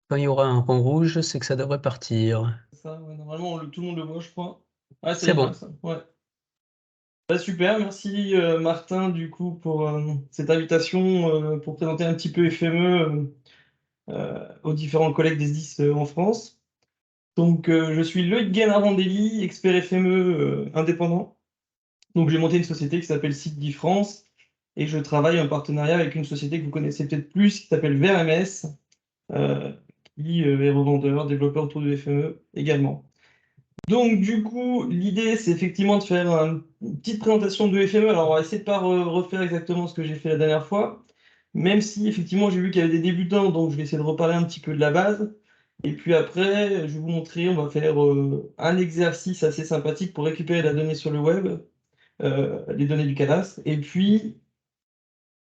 Quand il y aura un rond rouge, c'est que ça devrait partir. Ça, ouais, normalement, tout le monde le voit, je crois. Ah, ça y C'est est, je vois bon. ça. Ouais. Bah, super, merci Martin, du coup, pour cette invitation pour présenter un petit peu FME aux différents collègues des SDIS en France. Donc, je suis Loïc Guénarandelli, expert FME indépendant. Donc, j'ai monté une société qui s'appelle Site France et je travaille en partenariat avec une société que vous connaissez peut-être plus qui s'appelle VRMS, euh, qui est revendeur, développeur autour du FME également. Donc, du coup, l'idée, c'est effectivement de faire une petite présentation de FME. Alors, on va essayer de pas refaire exactement ce que j'ai fait la dernière fois, même si, effectivement, j'ai vu qu'il y avait des débutants, donc je vais essayer de reparler un petit peu de la base. Et puis après, je vais vous montrer, on va faire un exercice assez sympathique pour récupérer la donnée sur le web, les données du cadastre. Et puis,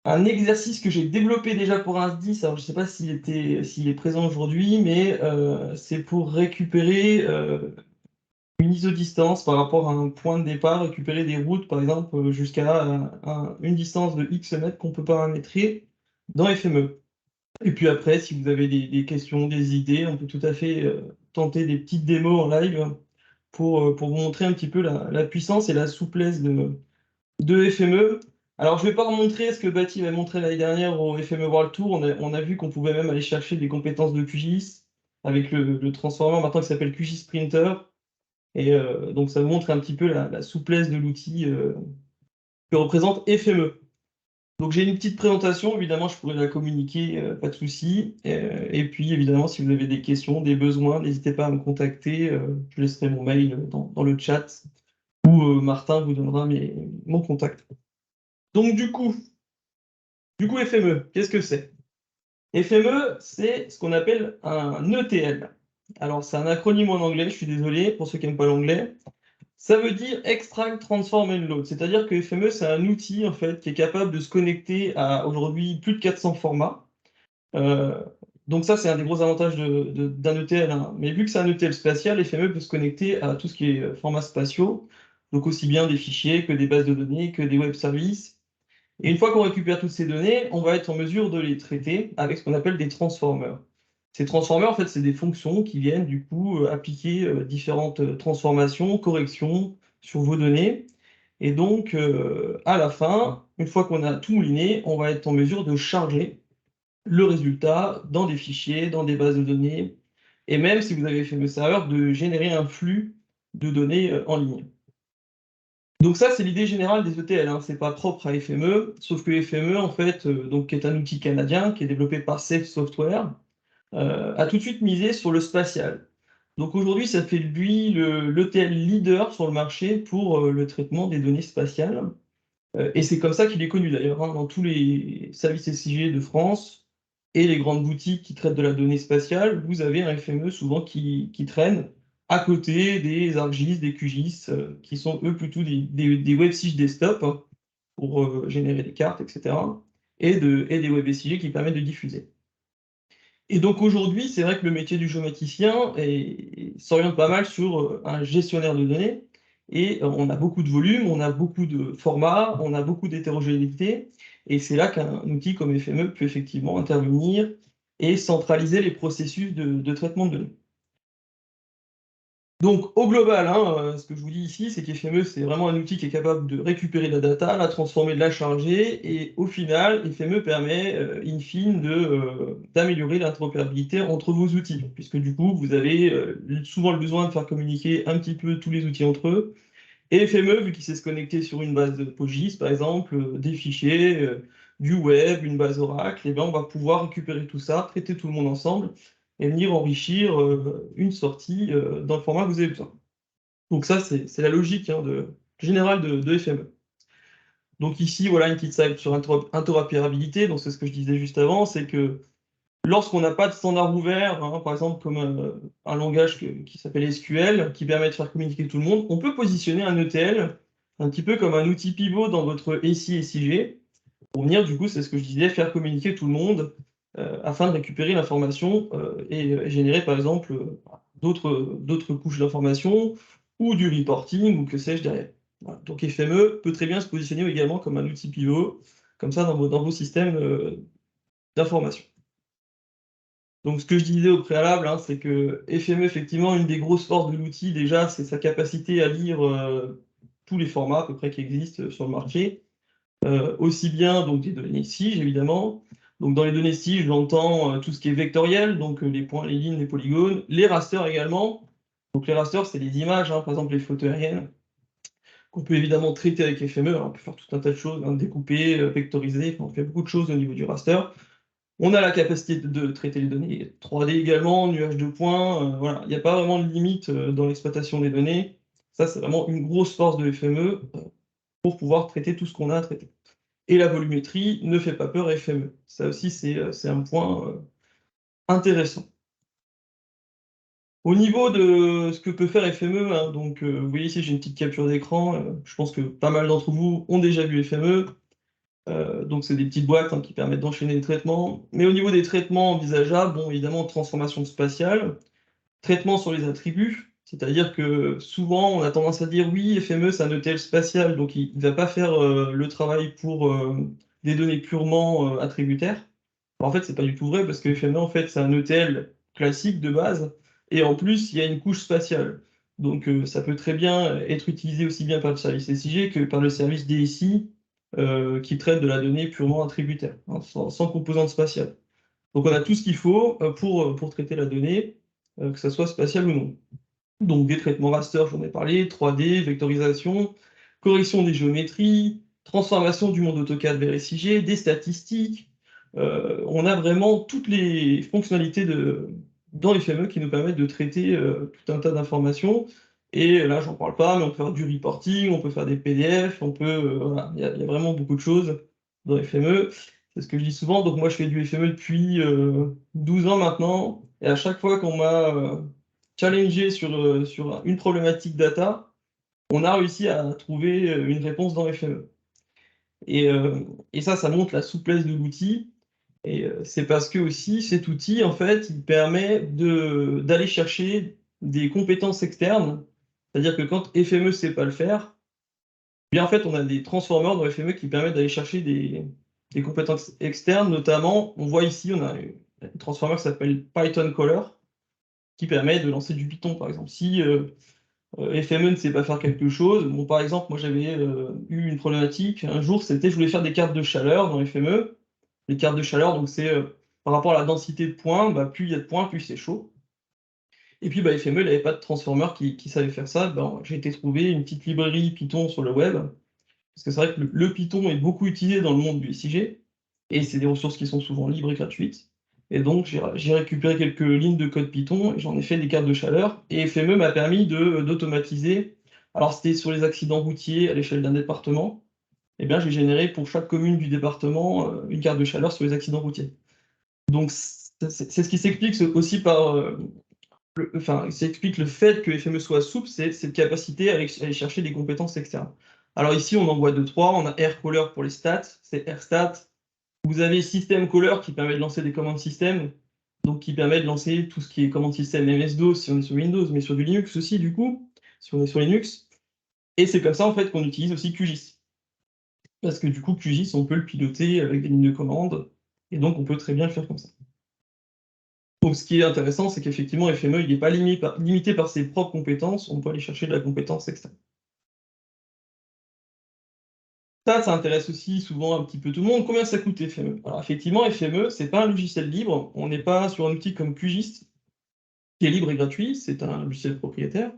un exercice que j'ai développé déjà pour un SDIS, alors je ne sais pas s'il est présent aujourd'hui, mais c'est pour récupérer une isodistance par rapport à un point de départ, récupérer des routes, par exemple, jusqu'à une distance de X mètres qu'on peut paramétrer dans FME. Et puis après, si vous avez des questions, des idées, on peut tout à fait tenter des petites démos en live pour vous montrer un petit peu la puissance et la souplesse de FME. Alors, je ne vais pas remontrer ce que Baptiste avait montré l'année dernière au FME World Tour. On a vu qu'on pouvait même aller chercher des compétences de QGIS avec le transformer maintenant qui s'appelle QGIS Printer. Et donc, ça vous montre un petit peu la souplesse de l'outil que représente FME. Donc, j'ai une petite présentation, évidemment, je pourrais la communiquer, pas de souci. Et puis, évidemment, si vous avez des questions, des besoins, n'hésitez pas à me contacter. Je laisserai mon mail dans le chat ou Martin vous donnera mon contact. Donc, du coup, FME, qu'est-ce que c'est? FME, c'est ce qu'on appelle un ETL. Alors, c'est un acronyme en anglais, je suis désolé pour ceux qui n'aiment pas l'anglais. Ça veut dire Extract, Transform and Load. C'est-à-dire que FME, c'est un outil en fait qui est capable de se connecter à aujourd'hui plus de 400 formats. Euh, donc ça, c'est un des gros avantages d'un ETL, hein. Mais vu que c'est un ETL spatial, FME peut se connecter à tout ce qui est formats spatiaux, donc aussi bien des fichiers que des bases de données, que des web services. Et une fois qu'on récupère toutes ces données, on va être en mesure de les traiter avec ce qu'on appelle des transformers. Ces transformers, en fait, c'est des fonctions qui viennent du coup appliquer différentes transformations, corrections sur vos données. Et donc, à la fin, une fois qu'on a tout mouliné, on va être en mesure de charger le résultat dans des fichiers, dans des bases de données, et même si vous avez fait le serveur, de générer un flux de données en ligne. Donc ça, c'est l'idée générale des ETL, hein. C'est pas propre à FME, sauf que FME, en fait, donc, qui est un outil canadien, qui est développé par Safe Software, a tout de suite misé sur le spatial. Donc aujourd'hui, ça fait de lui l'ETL leader sur le marché pour le traitement des données spatiales. Et c'est comme ça qu'il est connu d'ailleurs, hein, dans tous les services SIG de France et les grandes boutiques qui traitent de la donnée spatiale, vous avez un FME souvent qui traîne à côté des ArcGIS, des QGIS, qui sont eux plutôt des WebSIG desktop, hein, pour générer des cartes, etc. Et des WebSIG qui permettent de diffuser. Et donc aujourd'hui, c'est vrai que le métier du géomaticien s'oriente pas mal sur un gestionnaire de données. Et on a beaucoup de volume, on a beaucoup de formats, on a beaucoup d'hétérogénéité. Et c'est là qu'un outil comme FME peut effectivement intervenir et centraliser les processus de traitement de données. Donc, au global, hein, ce que je vous dis ici, c'est qu'FME, c'est vraiment un outil qui est capable de récupérer la data, la transformer, de la charger, et au final, FME permet, in fine, d'améliorer l'interopérabilité entre vos outils, puisque du coup, vous avez souvent le besoin de faire communiquer un petit peu tous les outils entre eux, et FME, vu qu'il sait se connecter sur une base de PostGIS, par exemple, des fichiers, du web, une base Oracle, et ben on va pouvoir récupérer tout ça, traiter tout le monde ensemble et venir enrichir une sortie dans le format que vous avez besoin. Donc ça, c'est la logique, hein, générale de FME. Donc ici, voilà une petite slide sur interopérabilité. Donc c'est ce que je disais juste avant, c'est que lorsqu'on n'a pas de standard ouvert, hein, par exemple comme un langage qui s'appelle SQL, qui permet de faire communiquer tout le monde, on peut positionner un ETL un petit peu comme un outil pivot dans votre SI et SIG, pour venir, du coup, c'est ce que je disais, faire communiquer tout le monde afin de récupérer l'information et générer, par exemple, d'autres couches d'informations ou du reporting ou que sais-je derrière. Voilà. Donc FME peut très bien se positionner également comme un outil pivot, comme ça dans vos systèmes d'information. Donc, ce que je disais au préalable, hein, c'est que FME, effectivement, une des grosses forces de l'outil, déjà, c'est sa capacité à lire tous les formats à peu près qui existent sur le marché. Aussi bien donc des données SIG, évidemment. Donc, dans les données SIG, j'entends tout ce qui est vectoriel, donc les points, les lignes, les polygones, les rasters également. Donc, les rasters, c'est les images, hein, par exemple les photos aériennes, qu'on peut évidemment traiter avec FME. Alors, on peut faire tout un tas de choses, hein, découper, vectoriser, enfin, on fait beaucoup de choses au niveau du raster. On a la capacité de traiter les données 3D également, nuage de points, voilà. Il n'y a pas vraiment de limite dans l'exploitation des données. Ça, c'est vraiment une grosse force de FME pour pouvoir traiter tout ce qu'on a à traiter. Et la volumétrie ne fait pas peur FME. Ça aussi, c'est un point intéressant. Au niveau de ce que peut faire FME, hein, donc vous voyez ici, j'ai une petite capture d'écran. Je pense que pas mal d'entre vous ont déjà vu FME. Donc c'est des petites boîtes, hein, qui permettent d'enchaîner les traitements. Mais au niveau des traitements envisageables, bon, évidemment, transformation spatiale, traitement sur les attributs, c'est-à-dire que souvent on a tendance à dire oui, FME c'est un ETL spatial, donc il ne va pas faire le travail pour des données purement attributaires. En fait, c'est pas du tout vrai parce que FME en fait c'est un ETL classique de base et en plus il y a une couche spatiale. Donc ça peut très bien être utilisé aussi bien par le service SIG que par le service DSI qui traite de la donnée purement attributaire, hein, sans composante spatiale. Donc on a tout ce qu'il faut pour traiter la donnée, que ça soit spatial ou non. Donc des traitements raster, j'en ai parlé, 3D, vectorisation, correction des géométries, transformation du monde AutoCAD vers SIG, des statistiques. On a vraiment toutes les fonctionnalités dans les FME qui nous permettent de traiter tout un tas d'informations. Et là, j'en parle pas, mais on peut faire du reporting, on peut faire des PDF, on peut, voilà, il y a vraiment beaucoup de choses dans les FME. C'est ce que je dis souvent. Donc moi, je fais du FME depuis 12 ans maintenant. Et à chaque fois qu'on m'a challengé sur une problématique data, on a réussi à trouver une réponse dans FME. Et, euh, et ça montre la souplesse de l'outil. Et c'est parce que aussi cet outil, en fait, il permet d'aller chercher des compétences externes. C'est-à-dire que quand FME ne sait pas le faire, eh bien en fait, on a des transformers dans FME qui permettent d'aller chercher des compétences externes. Notamment, on voit ici, on a un transformer qui s'appelle Python Caller, qui permet de lancer du Python, par exemple. Si FME ne sait pas faire quelque chose, bon, par exemple, moi j'avais eu une problématique, un jour, c'était je voulais faire des cartes de chaleur dans FME. Les cartes de chaleur, donc c'est par rapport à la densité de points, bah, plus il y a de points, plus c'est chaud. Et puis bah, FME, il n'avait pas de transformer qui savait faire ça. Ben, j'ai été trouver une petite librairie Python sur le web, parce que c'est vrai que le Python est beaucoup utilisé dans le monde du SIG, et c'est des ressources qui sont souvent libres et gratuites. Et donc j'ai récupéré quelques lignes de code Python, et j'en ai fait des cartes de chaleur, et FME m'a permis d'automatiser. Alors c'était sur les accidents routiers à l'échelle d'un département, et bien j'ai généré pour chaque commune du département une carte de chaleur sur les accidents routiers. Donc c'est ce qui s'explique aussi par enfin, ça explique le fait que FME soit souple, c'est cette capacité à aller chercher des compétences externes. Alors ici, on en voit deux, trois. On a AirCaller pour les stats, c'est AirStat. Vous avez System Caller qui permet de lancer des commandes système, donc qui permet de lancer tout ce qui est commande système MS-DOS si on est sur Windows, mais sur du Linux aussi, du coup, si on est sur Linux. Et c'est comme ça, en fait, qu'on utilise aussi QGIS. Parce que du coup, QGIS, on peut le piloter avec des lignes de commande, et donc on peut très bien le faire comme ça. Donc, ce qui est intéressant, c'est qu'effectivement, FME, il n'est pas limité par ses propres compétences, on peut aller chercher de la compétence externe. Ça intéresse aussi souvent un petit peu tout le monde. Combien ça coûte FME? Alors, effectivement, FME, c'est pas un logiciel libre. On n'est pas sur un outil comme QGIS, qui est libre et gratuit, c'est un logiciel propriétaire.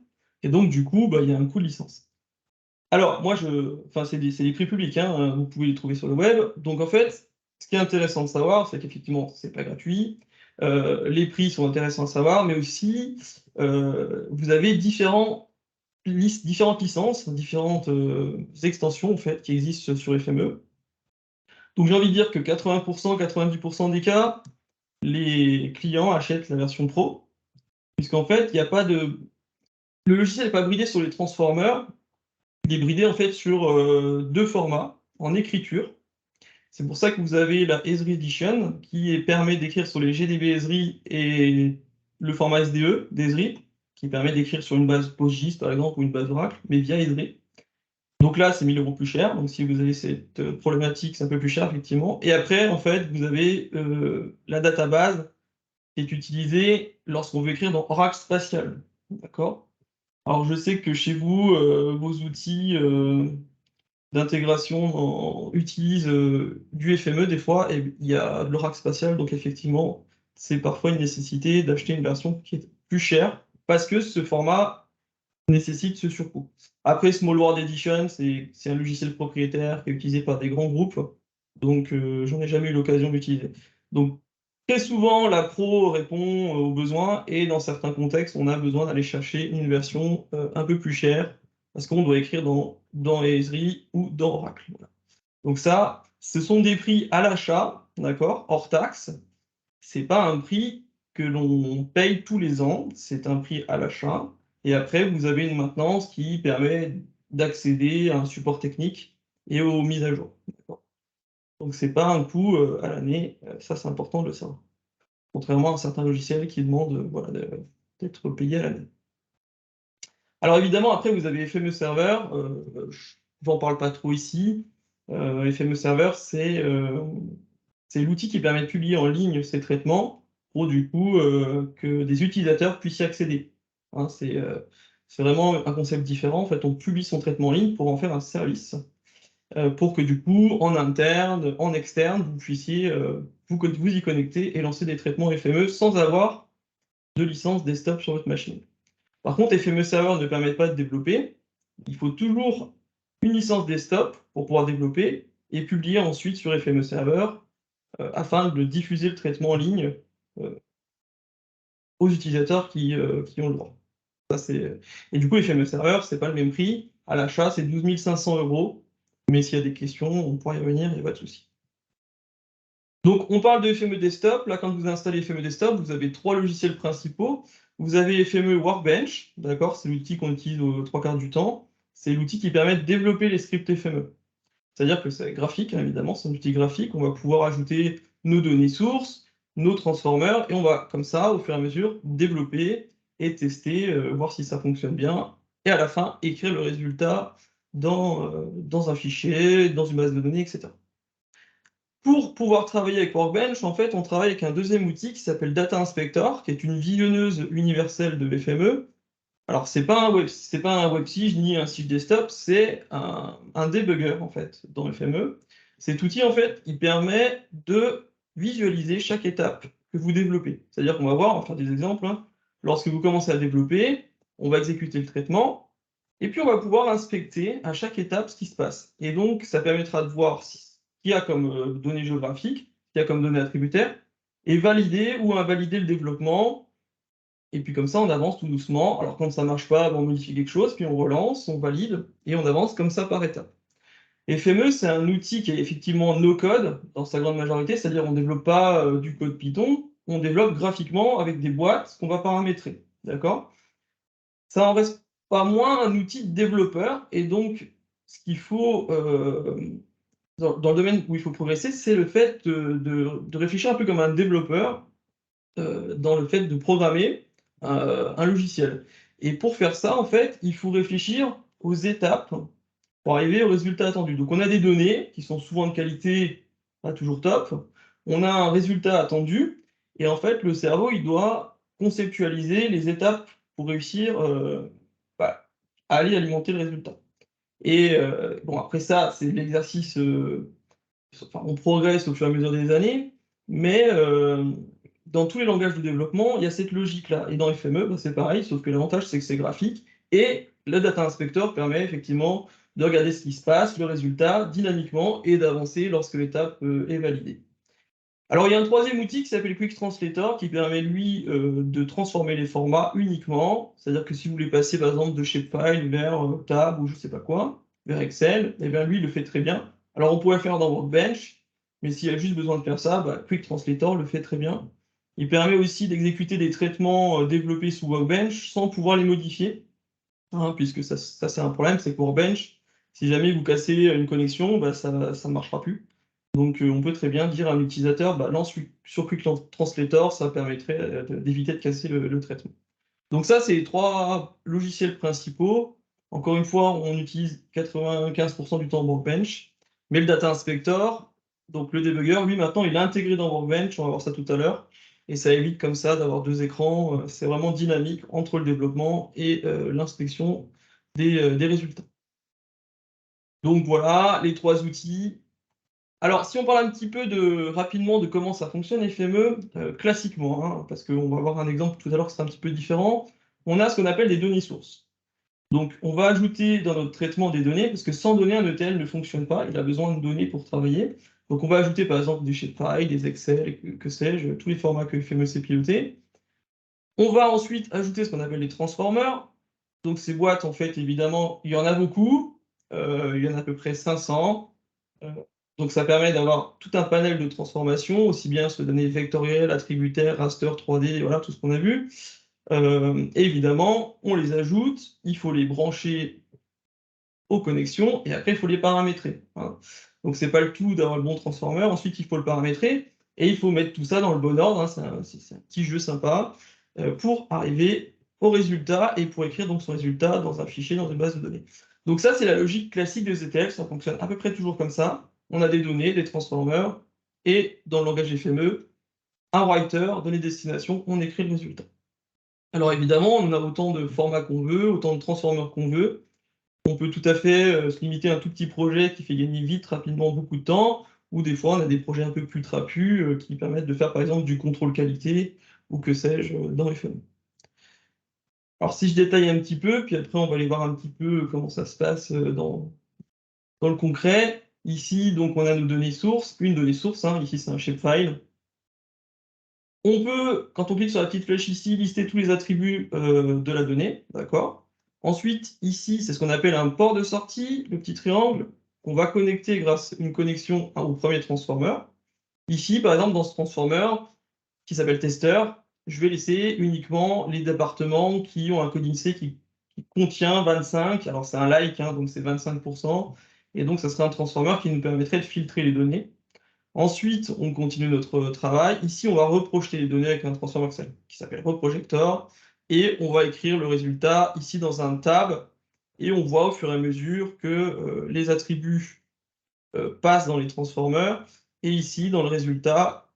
Et donc, du coup, bah, il y a un coût de licence. Alors, moi, enfin, c'est des prix publics, hein, vous pouvez les trouver sur le web. Donc, en fait, ce qui est intéressant de savoir, c'est qu'effectivement, c'est pas gratuit. Les prix sont intéressants à savoir, mais aussi, vous avez différentes licences, différentes extensions, en fait, qui existent sur FME. Donc, j'ai envie de dire que 80%, 90% des cas, les clients achètent la version pro, puisqu'en fait, il n'y a pas de... Le logiciel n'est pas bridé sur les transformers, il est bridé en fait sur deux formats en écriture. C'est pour ça que vous avez la Esri Edition qui permet d'écrire sur les GDB Esri et le format SDE d'Esri qui permet d'écrire sur une base PostGIS par exemple ou une base Oracle, mais via Esri. Donc là, c'est 1000 € plus cher. Donc si vous avez cette problématique, c'est un peu plus cher effectivement. Et après, en fait, vous avez la database est utilisé lorsqu'on veut écrire dans Oracle Spatial. D'accord? Alors, je sais que chez vous, vos outils d'intégration utilisent du FME des fois, et il y a de l'Oracle Spatial, donc effectivement, c'est parfois une nécessité d'acheter une version qui est plus chère, parce que ce format nécessite ce surcoût. Après, Small World Edition, c'est un logiciel propriétaire qui est utilisé par des grands groupes, donc j'en ai jamais eu l'occasion d'utiliser. Donc, très souvent, la pro répond aux besoins, et dans certains contextes, on a besoin d'aller chercher une version un peu plus chère, parce qu'on doit écrire dans Esri ou dans Oracle. Voilà. Donc ça, ce sont des prix à l'achat, d'accord, hors taxe. C'est pas un prix que l'on paye tous les ans, c'est un prix à l'achat. Et après, vous avez une maintenance qui permet d'accéder à un support technique et aux mises à jour. Donc c'est pas un coût à l'année, ça c'est important de le savoir. Contrairement à certains logiciels qui demandent voilà, d'être payés à l'année. Alors évidemment, après, vous avez FME Server, j'en parle pas trop ici. FME Server, c'est l'outil qui permet de publier en ligne ces traitements pour du coup que des utilisateurs puissent y accéder. Hein, c'est vraiment un concept différent. En fait, on publie son traitement en ligne pour en faire un service, pour que du coup, en interne, en externe, vous puissiez vous y connecter et lancer des traitements FME sans avoir de licence desktop sur votre machine. Par contre, FME Server ne permet pas de développer. Il faut toujours une licence desktop pour pouvoir développer et publier ensuite sur FME Server afin de diffuser le traitement en ligne aux utilisateurs qui ont le droit. Ça, et du coup, FME Server, c'est pas le même prix. À l'achat, c'est 12 500 €. Mais s'il y a des questions, on pourra y revenir, il n'y a pas de souci. Donc, on parle de FME Desktop. Là, quand vous installez FME Desktop, vous avez 3 logiciels principaux. Vous avez FME Workbench, d'accord? C'est l'outil qu'on utilise aux 3/4 du temps. C'est l'outil qui permet de développer les scripts FME. C'est-à-dire que c'est graphique, hein, évidemment, c'est un outil graphique. On va pouvoir ajouter nos données sources, nos transformers, et on va, comme ça, au fur et à mesure, développer et tester, voir si ça fonctionne bien, et à la fin, écrire le résultat dans un fichier, dans une base de données, etc. Pour pouvoir travailler avec Workbench, en fait, on travaille avec un deuxième outil qui s'appelle Data Inspector, qui est une visionneuse universelle de FME. Alors, c'est pas un WebSige ni un Sige Desktop, c'est un debugger, en fait, dans FME. Cet outil, en fait, il permet de visualiser chaque étape que vous développez. C'est-à-dire qu'on va voir, on va faire des exemples, hein. Lorsque vous commencez à développer, on va exécuter le traitement, et puis on va pouvoir inspecter à chaque étape ce qui se passe. Et donc, ça permettra de voir ce qu'il y a comme données géographiques, ce qu'il y a comme données attributaires, et valider ou invalider le développement. Et puis comme ça, on avance tout doucement. Alors quand ça ne marche pas, on modifie quelque chose, puis on relance, on valide, et on avance comme ça par étapes. FME, c'est un outil qui est effectivement no-code, dans sa grande majorité, c'est-à-dire on ne développe pas du code Python, on développe graphiquement avec des boîtes qu'on va paramétrer. D'accord? Ça en reste pas moins un outil de développeur, et donc ce qu'il faut, dans le domaine où il faut progresser, c'est le fait de réfléchir un peu comme un développeur, dans le fait de programmer un logiciel. Et pour faire ça, en fait, il faut réfléchir aux étapes pour arriver au résultat attendu. Donc on a des données qui sont souvent de qualité pas toujours top, on a un résultat attendu, et en fait, le cerveau, il doit conceptualiser les étapes pour réussir, bah, à aller alimenter le résultat. Et bon, après ça, c'est l'exercice, enfin, on progresse au fur et à mesure des années, mais dans tous les langages de développement, il y a cette logique-là. Et dans FME, bah, c'est pareil, sauf que l'avantage, c'est que c'est graphique, et le Data Inspector permet effectivement de regarder ce qui se passe, le résultat, dynamiquement, et d'avancer lorsque l'étape est validée. Alors, il y a un troisième outil qui s'appelle Quick Translator, qui permet, lui, de transformer les formats uniquement. C'est-à-dire que si vous voulez passer, par exemple, de Shapefile vers Tab ou je sais pas quoi, vers Excel, eh bien, lui, il le fait très bien. Alors, on pourrait faire dans Workbench, mais s'il y a juste besoin de faire ça, bah, Quick Translator le fait très bien. Il permet aussi d'exécuter des traitements développés sous Workbench sans pouvoir les modifier, hein, puisque ça c'est un problème, c'est que Workbench, si jamais vous cassez une connexion, bah, ça ne marchera plus. Donc on peut très bien dire à un utilisateur, bah, lance sur Quick Translator, ça permettrait d'éviter de casser le traitement. Donc ça, c'est les 3 logiciels principaux. Encore une fois, on utilise 95% du temps Workbench, mais le Data Inspector, donc le debugger, lui maintenant, il est intégré dans Workbench, on va voir ça tout à l'heure. et ça évite comme ça d'avoir deux écrans. C'est vraiment dynamique entre le développement et l'inspection des résultats. Donc voilà, les 3 outils. Alors, si on parle un petit peu rapidement de comment ça fonctionne FME, classiquement, hein, parce qu'on va avoir un exemple tout à l'heure qui sera un petit peu différent, on a ce qu'on appelle des données sources. Donc, on va ajouter dans notre traitement des données, parce que sans données, un ETL ne fonctionne pas, il a besoin de données pour travailler. Donc, on va ajouter par exemple des shapefiles, des Excel, que sais-je, tous les formats que FME sait piloter. On va ensuite ajouter ce qu'on appelle les transformers. Donc, ces boîtes, en fait, évidemment, il y en a beaucoup, il y en a à peu près 500. Donc ça permet d'avoir tout un panel de transformations, aussi bien sur les données vectorielles, attributaires, raster, 3D, voilà, tout ce qu'on a vu. Et évidemment, on les ajoute, il faut les brancher aux connexions, et après, il faut les paramétrer, hein. Donc c'est pas le tout d'avoir le bon transformer, ensuite il faut le paramétrer, et il faut mettre tout ça dans le bon ordre, hein, c'est un petit jeu sympa, pour arriver au résultat, et pour écrire donc son résultat dans un fichier, dans une base de données. Donc ça, c'est la logique classique des ETL, ça fonctionne à peu près toujours comme ça. On a des données, des transformers, et dans le langage FME, un writer, données destination, on écrit le résultat. Alors évidemment, on a autant de formats qu'on veut, autant de transformers qu'on veut. On peut tout à fait se limiter à un tout petit projet qui fait gagner vite, rapidement, beaucoup de temps, ou des fois on a des projets un peu plus trapus qui permettent de faire par exemple du contrôle qualité, ou que sais-je, dans FME. Alors si je détaille un petit peu, puis après on va aller voir un petit peu comment ça se passe dans le concret. Ici, donc, on a nos données sources, une donnée source, hein, ici c'est un shapefile. On peut, quand on clique sur la petite flèche ici, lister tous les attributs de la donnée, d'accord? Ensuite, ici, c'est ce qu'on appelle un port de sortie, le petit triangle, qu'on va connecter grâce à une connexion au premier transformer. Ici, par exemple, dans ce transformer, qui s'appelle tester, je vais laisser uniquement les départements qui ont un code INSEE qui contient 25. Alors, c'est un like, hein, donc c'est 25%. Et donc, ça serait un transformer qui nous permettrait de filtrer les données. Ensuite, on continue notre travail. Ici, on va reprojeter les données avec un transformer qui s'appelle reprojector. Et on va écrire le résultat ici dans un tab. Et on voit au fur et à mesure que les attributs passent dans les transformers. Et ici, dans le résultat,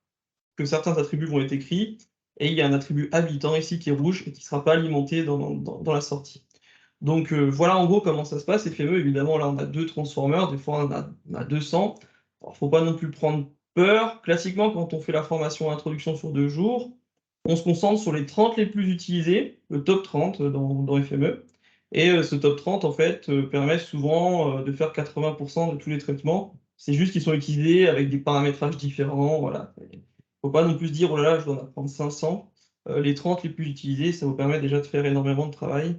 que certains attributs vont être écrits. Et il y a un attribut habitant ici qui est rouge et qui ne sera pas alimenté dans la sortie. Donc voilà en gros comment ça se passe. FME, évidemment, là on a 2 transformers, des fois on a 200. Alors, faut pas non plus prendre peur. Classiquement, quand on fait la formation introduction sur 2 jours, on se concentre sur les 30 les plus utilisés, le top 30 dans FME. Et ce top 30, en fait, permet souvent de faire 80% de tous les traitements. C'est juste qu'ils sont utilisés avec des paramétrages différents. Voilà. Faut pas non plus se dire, oh là là, je dois en apprendre 500. Les 30 les plus utilisés, ça vous permet déjà de faire énormément de travail.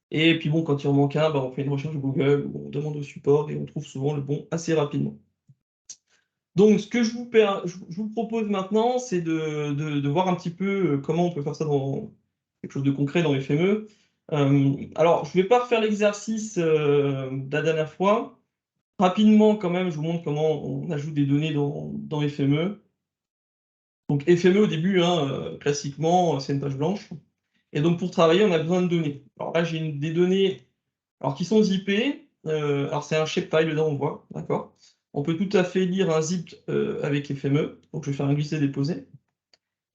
Et puis bon, quand il en manque un, bah, on fait une recherche Google, ou on demande au support et on trouve souvent le bon assez rapidement. Donc ce que je vous propose maintenant, c'est de voir un petit peu comment on peut faire ça dans quelque chose de concret dans FME. Alors, je ne vais pas refaire l'exercice de la dernière fois. Rapidement, quand même, je vous montre comment on ajoute des données dans FME. Donc FME au début, hein, classiquement, c'est une page blanche. Et donc pour travailler, on a besoin de données. Alors là, j'ai des données alors, qui sont zippées. Alors c'est un shapefile dedans, on voit, d'accord? On peut tout à fait lire un zip avec FME. Donc je vais faire un glisser-déposer.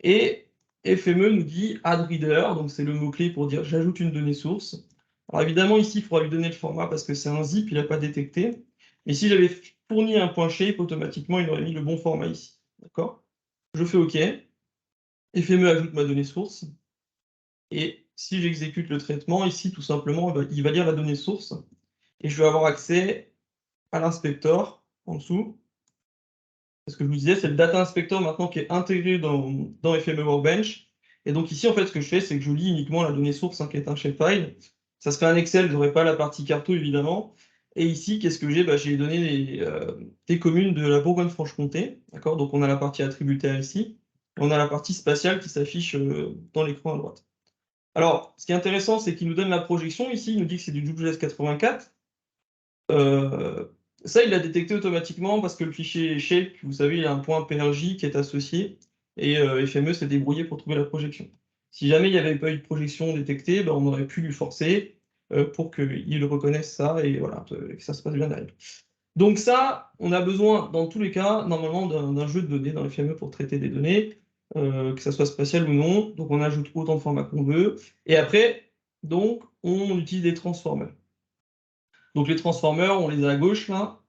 Et FME nous dit add reader, donc c'est le mot-clé pour dire j'ajoute une donnée source. Alors évidemment, ici, il faudra lui donner le format parce que c'est un zip, il n'a pas détecté. Mais si j'avais fourni un point shape, automatiquement, il aurait mis le bon format ici. D'accord? Je fais OK. FME ajoute ma donnée source. Et si j'exécute le traitement, ici, tout simplement, il va lire la donnée source. Et je vais avoir accès à l'inspecteur en dessous. Ce que je vous disais, c'est le Data Inspector maintenant qui est intégré dans FME Workbench. Et donc ici, en fait, ce que je fais, c'est que je lis uniquement la donnée source, hein, qui est un shapefile. Ça serait un Excel, je n'aurais pas la partie carto, évidemment. Et ici, qu'est-ce que j'ai? J'ai les données des communes de la Bourgogne-Franche-Comté. D'accord? Donc on a la partie attributaire ici. Et on a la partie spatiale qui s'affiche dans l'écran à droite. Alors, ce qui est intéressant, c'est qu'il nous donne la projection ici. Il nous dit que c'est du WS 84. Ça, il l'a détecté automatiquement parce que le fichier shape, vous savez, il y a un point PRJ qui est associé et FME s'est débrouillé pour trouver la projection. Si jamais il n'y avait pas eu de projection détectée, on aurait pu lui forcer pour qu'il reconnaisse ça et voilà, que ça se passe bien derrière. Donc ça, on a besoin, dans tous les cas, normalement, d'un jeu de données dans FME pour traiter des données. que ça soit spatial ou non. Donc on ajoute autant de formats qu'on veut. Et après, donc, on utilise des transformers. Donc les transformers, on les a à gauche là.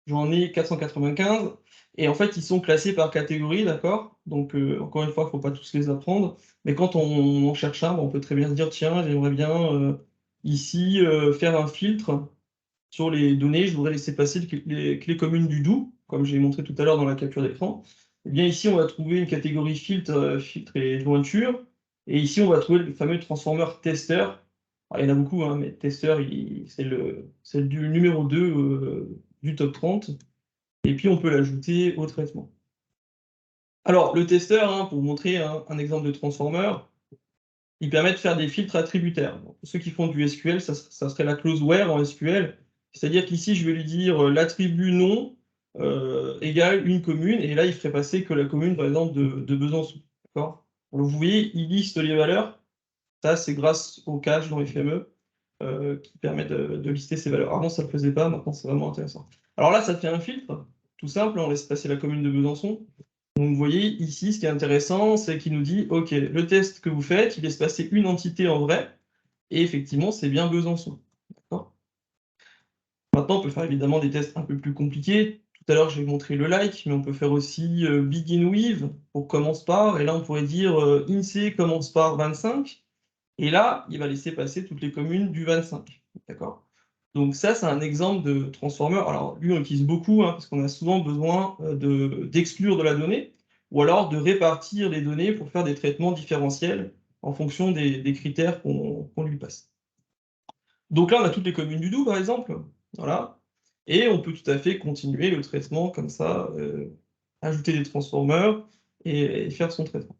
J'en ai 495. Et en fait, ils sont classés par catégorie, d'accord? Donc encore une fois, il ne faut pas tous les apprendre. Mais quand on en cherche un, on peut très bien se dire, tiens, j'aimerais bien ici faire un filtre sur les données, je voudrais laisser passer les clés communes du DO, comme j'ai montré tout à l'heure dans la capture d'écran. Eh bien ici, on va trouver une catégorie filtre, filtre et jointure. Et ici, on va trouver le fameux transformer tester. Alors, il y en a beaucoup, hein, mais tester, c'est le numéro 2 du top 30. Et puis, on peut l'ajouter au traitement. Alors, le tester, hein, pour vous montrer un exemple de transformer, il permet de faire des filtres attributaires. Donc, pour ceux qui font du SQL, ça serait la clause where en SQL. C'est-à-dire qu'ici, je vais lui dire l'attribut nom égale une commune, et là, il ferait passer que la commune, par exemple, de Besançon. D'accord? Donc, vous voyez, il liste les valeurs. Ça, c'est grâce au cache dans FME qui permet de lister ces valeurs. Avant, ça ne le faisait pas, maintenant, c'est vraiment intéressant. Alors là, ça fait un filtre, tout simple, on laisse passer la commune de Besançon. Donc vous voyez ici, ce qui est intéressant, c'est qu'il nous dit, OK, le test que vous faites, il laisse passer une entité en vrai, et effectivement, c'est bien Besançon. Maintenant, on peut faire évidemment des tests un peu plus compliqués. Tout à l'heure, j'ai montré le like, mais on peut faire aussi begin with pour commence par, et là, on pourrait dire INSEE commence par 25, et là, il va laisser passer toutes les communes du 25. D'accord? Donc ça, c'est un exemple de transformer. Alors lui, on l'utilise beaucoup, hein, parce qu'on a souvent besoin d'exclure de la donnée, ou alors de répartir les données pour faire des traitements différentiels en fonction des critères qu'on lui passe. Donc là, on a toutes les communes du doux, par exemple. Voilà. Et on peut tout à fait continuer le traitement comme ça, ajouter des transformers et faire son traitement.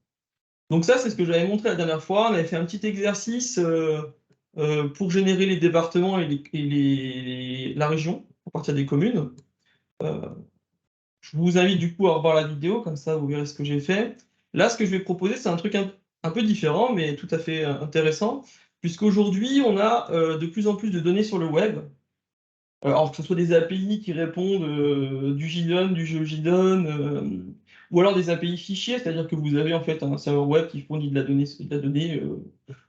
Donc ça, c'est ce que j'avais montré la dernière fois. On avait fait un petit exercice pour générer les départements et la région à partir des communes. Je vous invite du coup à revoir la vidéo, comme ça vous verrez ce que j'ai fait. Là, ce que je vais proposer, c'est un truc un peu différent, mais tout à fait intéressant, puisqu'aujourd'hui, on a de plus en plus de données sur le web. Alors que ce soit des API qui répondent du JSON, du GeoJSON, ou alors des API fichiers, c'est-à-dire que vous avez en fait un serveur web qui fournit de la donnée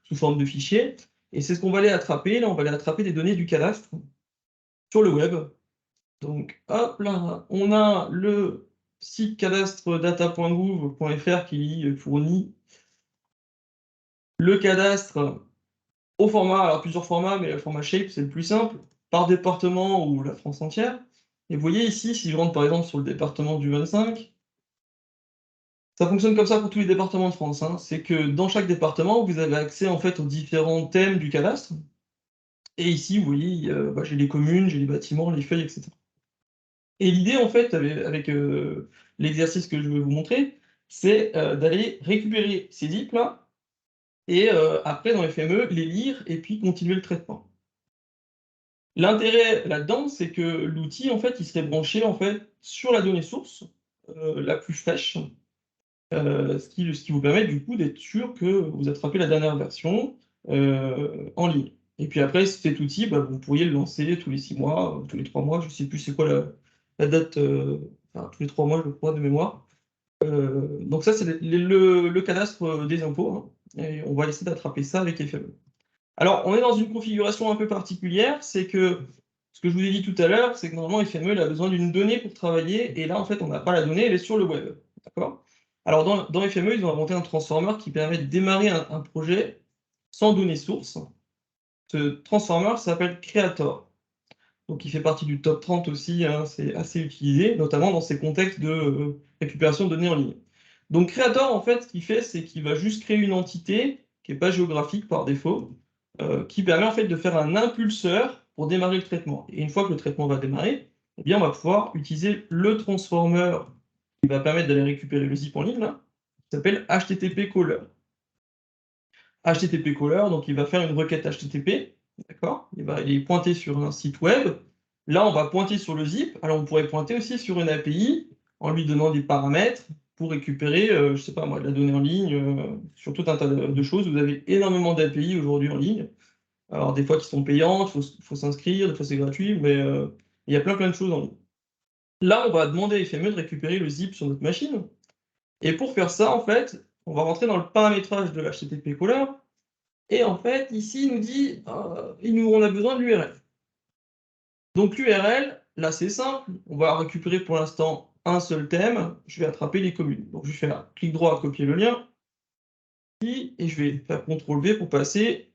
sous forme de fichier. Et c'est ce qu'on va aller attraper. Là, on va aller attraper des données du cadastre sur le web. Donc, hop là, on a le site cadastredata.gouv.fr qui fournit le cadastre au format, alors plusieurs formats, mais le format shape, c'est le plus simple, par département ou la France entière. Et vous voyez ici, si je rentre par exemple sur le département du 25, ça fonctionne comme ça pour tous les départements de France, hein. C'est que dans chaque département, vous avez accès en fait aux différents thèmes du cadastre. Et ici, vous voyez, j'ai les communes, j'ai les bâtiments, les feuilles, etc. Et l'idée, en fait, avec l'exercice que je vais vous montrer, c'est d'aller récupérer ces zips-là, et après, dans FME, les lire et puis continuer le traitement. L'intérêt là-dedans, c'est que l'outil, en fait, il serait branché en fait, sur la donnée source la plus fraîche, ce qui vous permet du coup d'être sûr que vous attrapez la dernière version en ligne. Et puis après, cet outil, vous pourriez le lancer tous les 6 mois, tous les 3 mois, je ne sais plus c'est quoi la date, enfin, tous les 3 mois, je crois, de mémoire. Donc ça, c'est le cadastre des impôts, hein, et on va essayer d'attraper ça avec FME. Alors, on est dans une configuration un peu particulière, c'est que ce que je vous ai dit tout à l'heure, c'est que normalement FME il a besoin d'une donnée pour travailler, et là en fait on n'a pas la donnée, elle est sur le web. D'accord? Alors dans FME, ils ont inventé un transformer qui permet de démarrer un projet sans données source. Ce transformer s'appelle Creator. Donc il fait partie du top 30 aussi, hein, c'est assez utilisé, notamment dans ces contextes de récupération de données en ligne. Donc Creator, en fait, ce qu'il fait, c'est qu'il va juste créer une entité qui n'est pas géographique par défaut, qui permet en fait de faire un impulseur pour démarrer le traitement. Et une fois que le traitement va démarrer, eh bien, on va pouvoir utiliser le transformer qui va permettre d'aller récupérer le zip en ligne, là, qui s'appelle HTTP Caller. HTTP Caller, donc il va faire une requête HTTP, d'accord? Il est pointé sur un site web. Là, on va pointer sur le zip. Alors, on pourrait pointer aussi sur une API en lui donnant des paramètres pour récupérer, je ne sais pas moi, de la donnée en ligne, sur tout un tas de choses. Vous avez énormément d'API aujourd'hui en ligne. Alors, des fois qui sont payantes, il faut s'inscrire, des fois c'est gratuit, mais il y a plein de choses en ligne. Là, on va demander à FME de récupérer le zip sur notre machine. Et pour faire ça, en fait, on va rentrer dans le paramétrage de l'HTTP caller. Et en fait, ici, il nous dit, on a besoin de l'URL. Donc l'URL, là, c'est simple. On va récupérer pour l'instant un seul thème. Je vais attraper les communes. Donc je vais faire clic droit, copier le lien. Et je vais faire CTRL-V pour passer.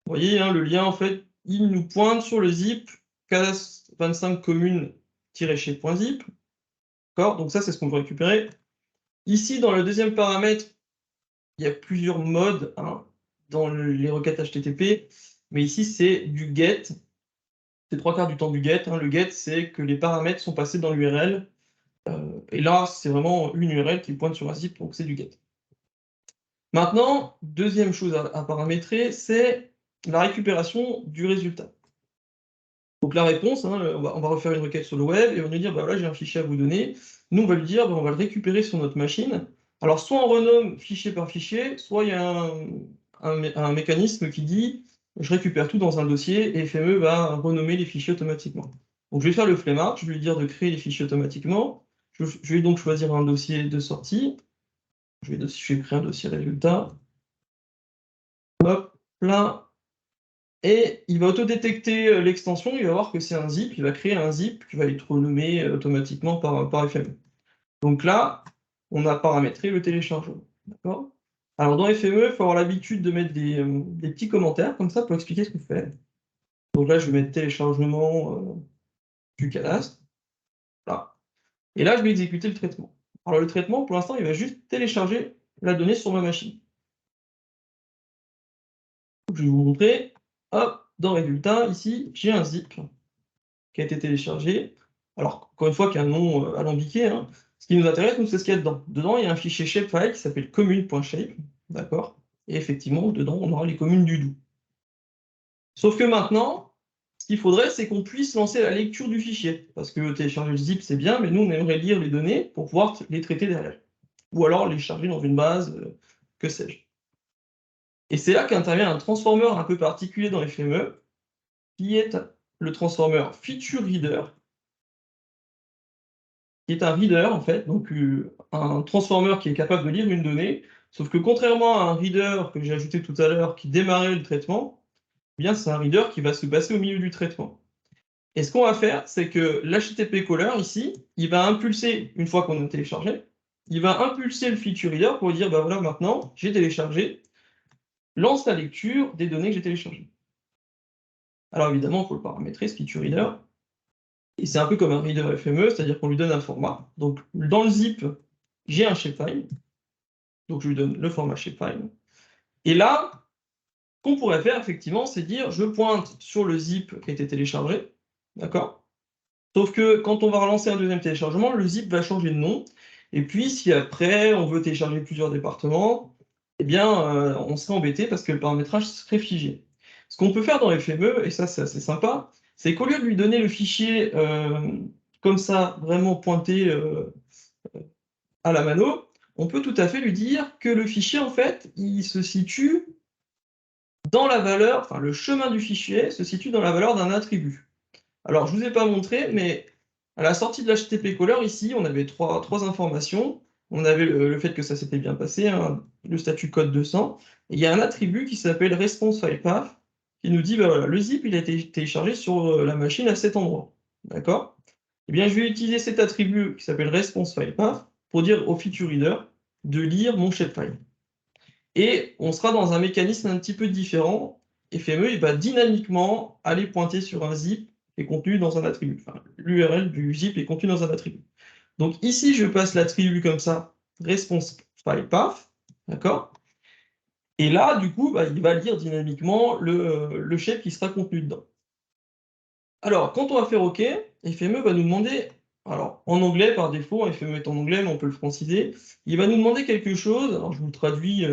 Vous voyez, hein, le lien, en fait, il nous pointe sur le zip cas25 communes-shape.zip. D'accord? Donc ça, c'est ce qu'on veut récupérer. Ici, dans le deuxième paramètre, il y a plusieurs modes dans les requêtes HTTP. Mais ici, c'est du get. C'est 3/4 du temps du get. Le get, c'est que les paramètres sont passés dans l'URL. Et là, c'est vraiment une URL qui pointe sur un zip, donc c'est du get. Maintenant, deuxième chose à paramétrer, c'est la récupération du résultat. Donc la réponse, on va refaire une requête sur le web et on va lui dire, bah voilà, j'ai un fichier à vous donner. Nous, on va lui dire, bah, on va le récupérer sur notre machine. Alors, soit on renomme fichier par fichier, soit il y a un mécanisme qui dit, je récupère tout dans un dossier et FME va renommer les fichiers automatiquement. Donc je vais faire le flemmard, je vais lui dire de créer les fichiers automatiquement. Je vais donc choisir un dossier de sortie. Je vais créer un dossier résultat. Hop, là. Et il va autodétecter l'extension, il va voir que c'est un zip, il va créer un zip qui va être renommé automatiquement par FME. Donc là, on a paramétré le téléchargement. D'accord? Alors dans FME, il faut avoir l'habitude de mettre des petits commentaires comme ça pour expliquer ce qu'on fait. Donc là, je vais mettre téléchargement du cadastre. Là. Et là, je vais exécuter le traitement. Alors le traitement, pour l'instant, il va juste télécharger la donnée sur ma machine. Je vais vous montrer. Hop, dans résultat, ici, j'ai un zip qui a été téléchargé. Alors, encore une fois, qui a un nom alambiqué. Ce qui nous intéresse, nous, c'est ce qu'il y a dedans. Dedans, il y a un fichier shapefile qui s'appelle commune.shape. D'accord? Et effectivement, dedans, on aura les communes du Doubs. Sauf que maintenant, ce qu'il faudrait, c'est qu'on puisse lancer la lecture du fichier. Parce que télécharger le zip, c'est bien, mais nous, on aimerait lire les données pour pouvoir les traiter derrière. Ou alors les charger dans une base, que sais-je. Et c'est là qu'intervient un transformer un peu particulier dans FME, qui est le transformer featureReader, qui est un reader en fait, donc un transformer qui est capable de lire une donnée, sauf que contrairement à un reader que j'ai ajouté tout à l'heure qui démarrait le traitement, eh bien c'est un reader qui va se passer au milieu du traitement. Et ce qu'on va faire, c'est que l'HTTP caller ici, il va impulser, une fois qu'on a téléchargé, il va impulser le feature reader pour dire, bah voilà, maintenant, j'ai téléchargé, lance la lecture des données que j'ai téléchargées. Alors évidemment, il faut le paramétrer, ce feature reader. Et c'est un peu comme un reader FME, c'est-à-dire qu'on lui donne un format. Donc dans le zip, j'ai un shapefile. Donc je lui donne le format shapefile. Et là, ce qu'on pourrait faire effectivement, c'est dire je pointe sur le zip qui a été téléchargé. D'accord? Sauf que quand on va relancer un deuxième téléchargement, le zip va changer de nom. Et puis si après on veut télécharger plusieurs départements, eh bien on serait embêté parce que le paramétrage serait figé. Ce qu'on peut faire dans FME, et ça c'est assez sympa, c'est qu'au lieu de lui donner le fichier comme ça, vraiment pointé à la mano, on peut tout à fait lui dire que le fichier, en fait, il se situe dans la valeur, enfin le chemin du fichier se situe dans la valeur d'un attribut. Alors, je ne vous ai pas montré, mais à la sortie de l'HTTP caller, ici, on avait trois informations. On avait le fait que ça s'était bien passé, le statut code 200, et il y a un attribut qui s'appelle response_file_path, qui nous dit, bah voilà, le zip, il a été téléchargé sur la machine à cet endroit. D'accord? Eh bien, je vais utiliser cet attribut qui s'appelle response_file_path pour dire au feature reader de lire mon shapefile. Et on sera dans un mécanisme un petit peu différent. FME, il va dynamiquement aller pointer sur un zip qui est contenu dans un attribut. Enfin, l'URL du zip est contenu dans un attribut. Donc ici, je passe l'attribut comme ça, response_file_path, d'accord? Et là, du coup, bah, il va lire dynamiquement le shape qui sera contenu dedans. Alors, quand on va faire OK, FME va nous demander, alors en anglais par défaut, FME est en anglais, mais on peut le franciser, il va nous demander quelque chose, alors je vous le traduis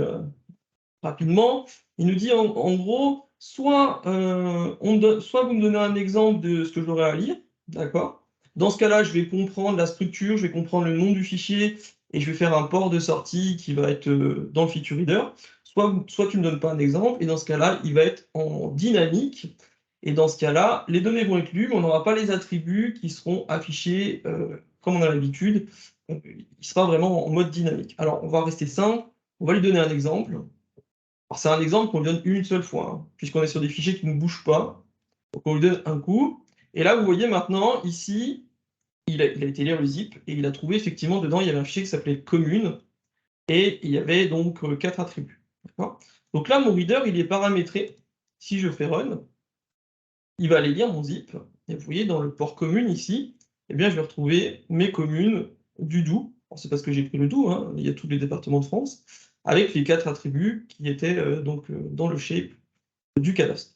rapidement, il nous dit en gros, soit vous me donnez un exemple de ce que j'aurai à lire, d'accord? Dans ce cas-là, je vais comprendre la structure, je vais comprendre le nom du fichier, et je vais faire un port de sortie qui va être dans le feature reader, soit tu ne me donnes pas un exemple, et dans ce cas-là, il va être en dynamique, et dans ce cas-là, les données vont être lues, mais on n'aura pas les attributs qui seront affichés comme on a l'habitude il sera vraiment en mode dynamique. Alors, on va rester simple, on va lui donner un exemple. Alors, c'est un exemple qu'on lui donne une seule fois, hein, puisqu'on est sur des fichiers qui ne bougent pas. Donc, on lui donne un coup. Et là, vous voyez maintenant, ici, il a été lire le zip et il a trouvé effectivement dedans, il y avait un fichier qui s'appelait commune et il y avait donc 4 attributs. Donc là, mon reader, il est paramétré. Si je fais run, il va aller lire mon zip. Et vous voyez, dans le port commune ici, eh bien, je vais retrouver mes communes du Doubs. C'est parce que j'ai pris le Doubs, hein, il y a tous les départements de France, avec les 4 attributs qui étaient dans le shape du cadastre.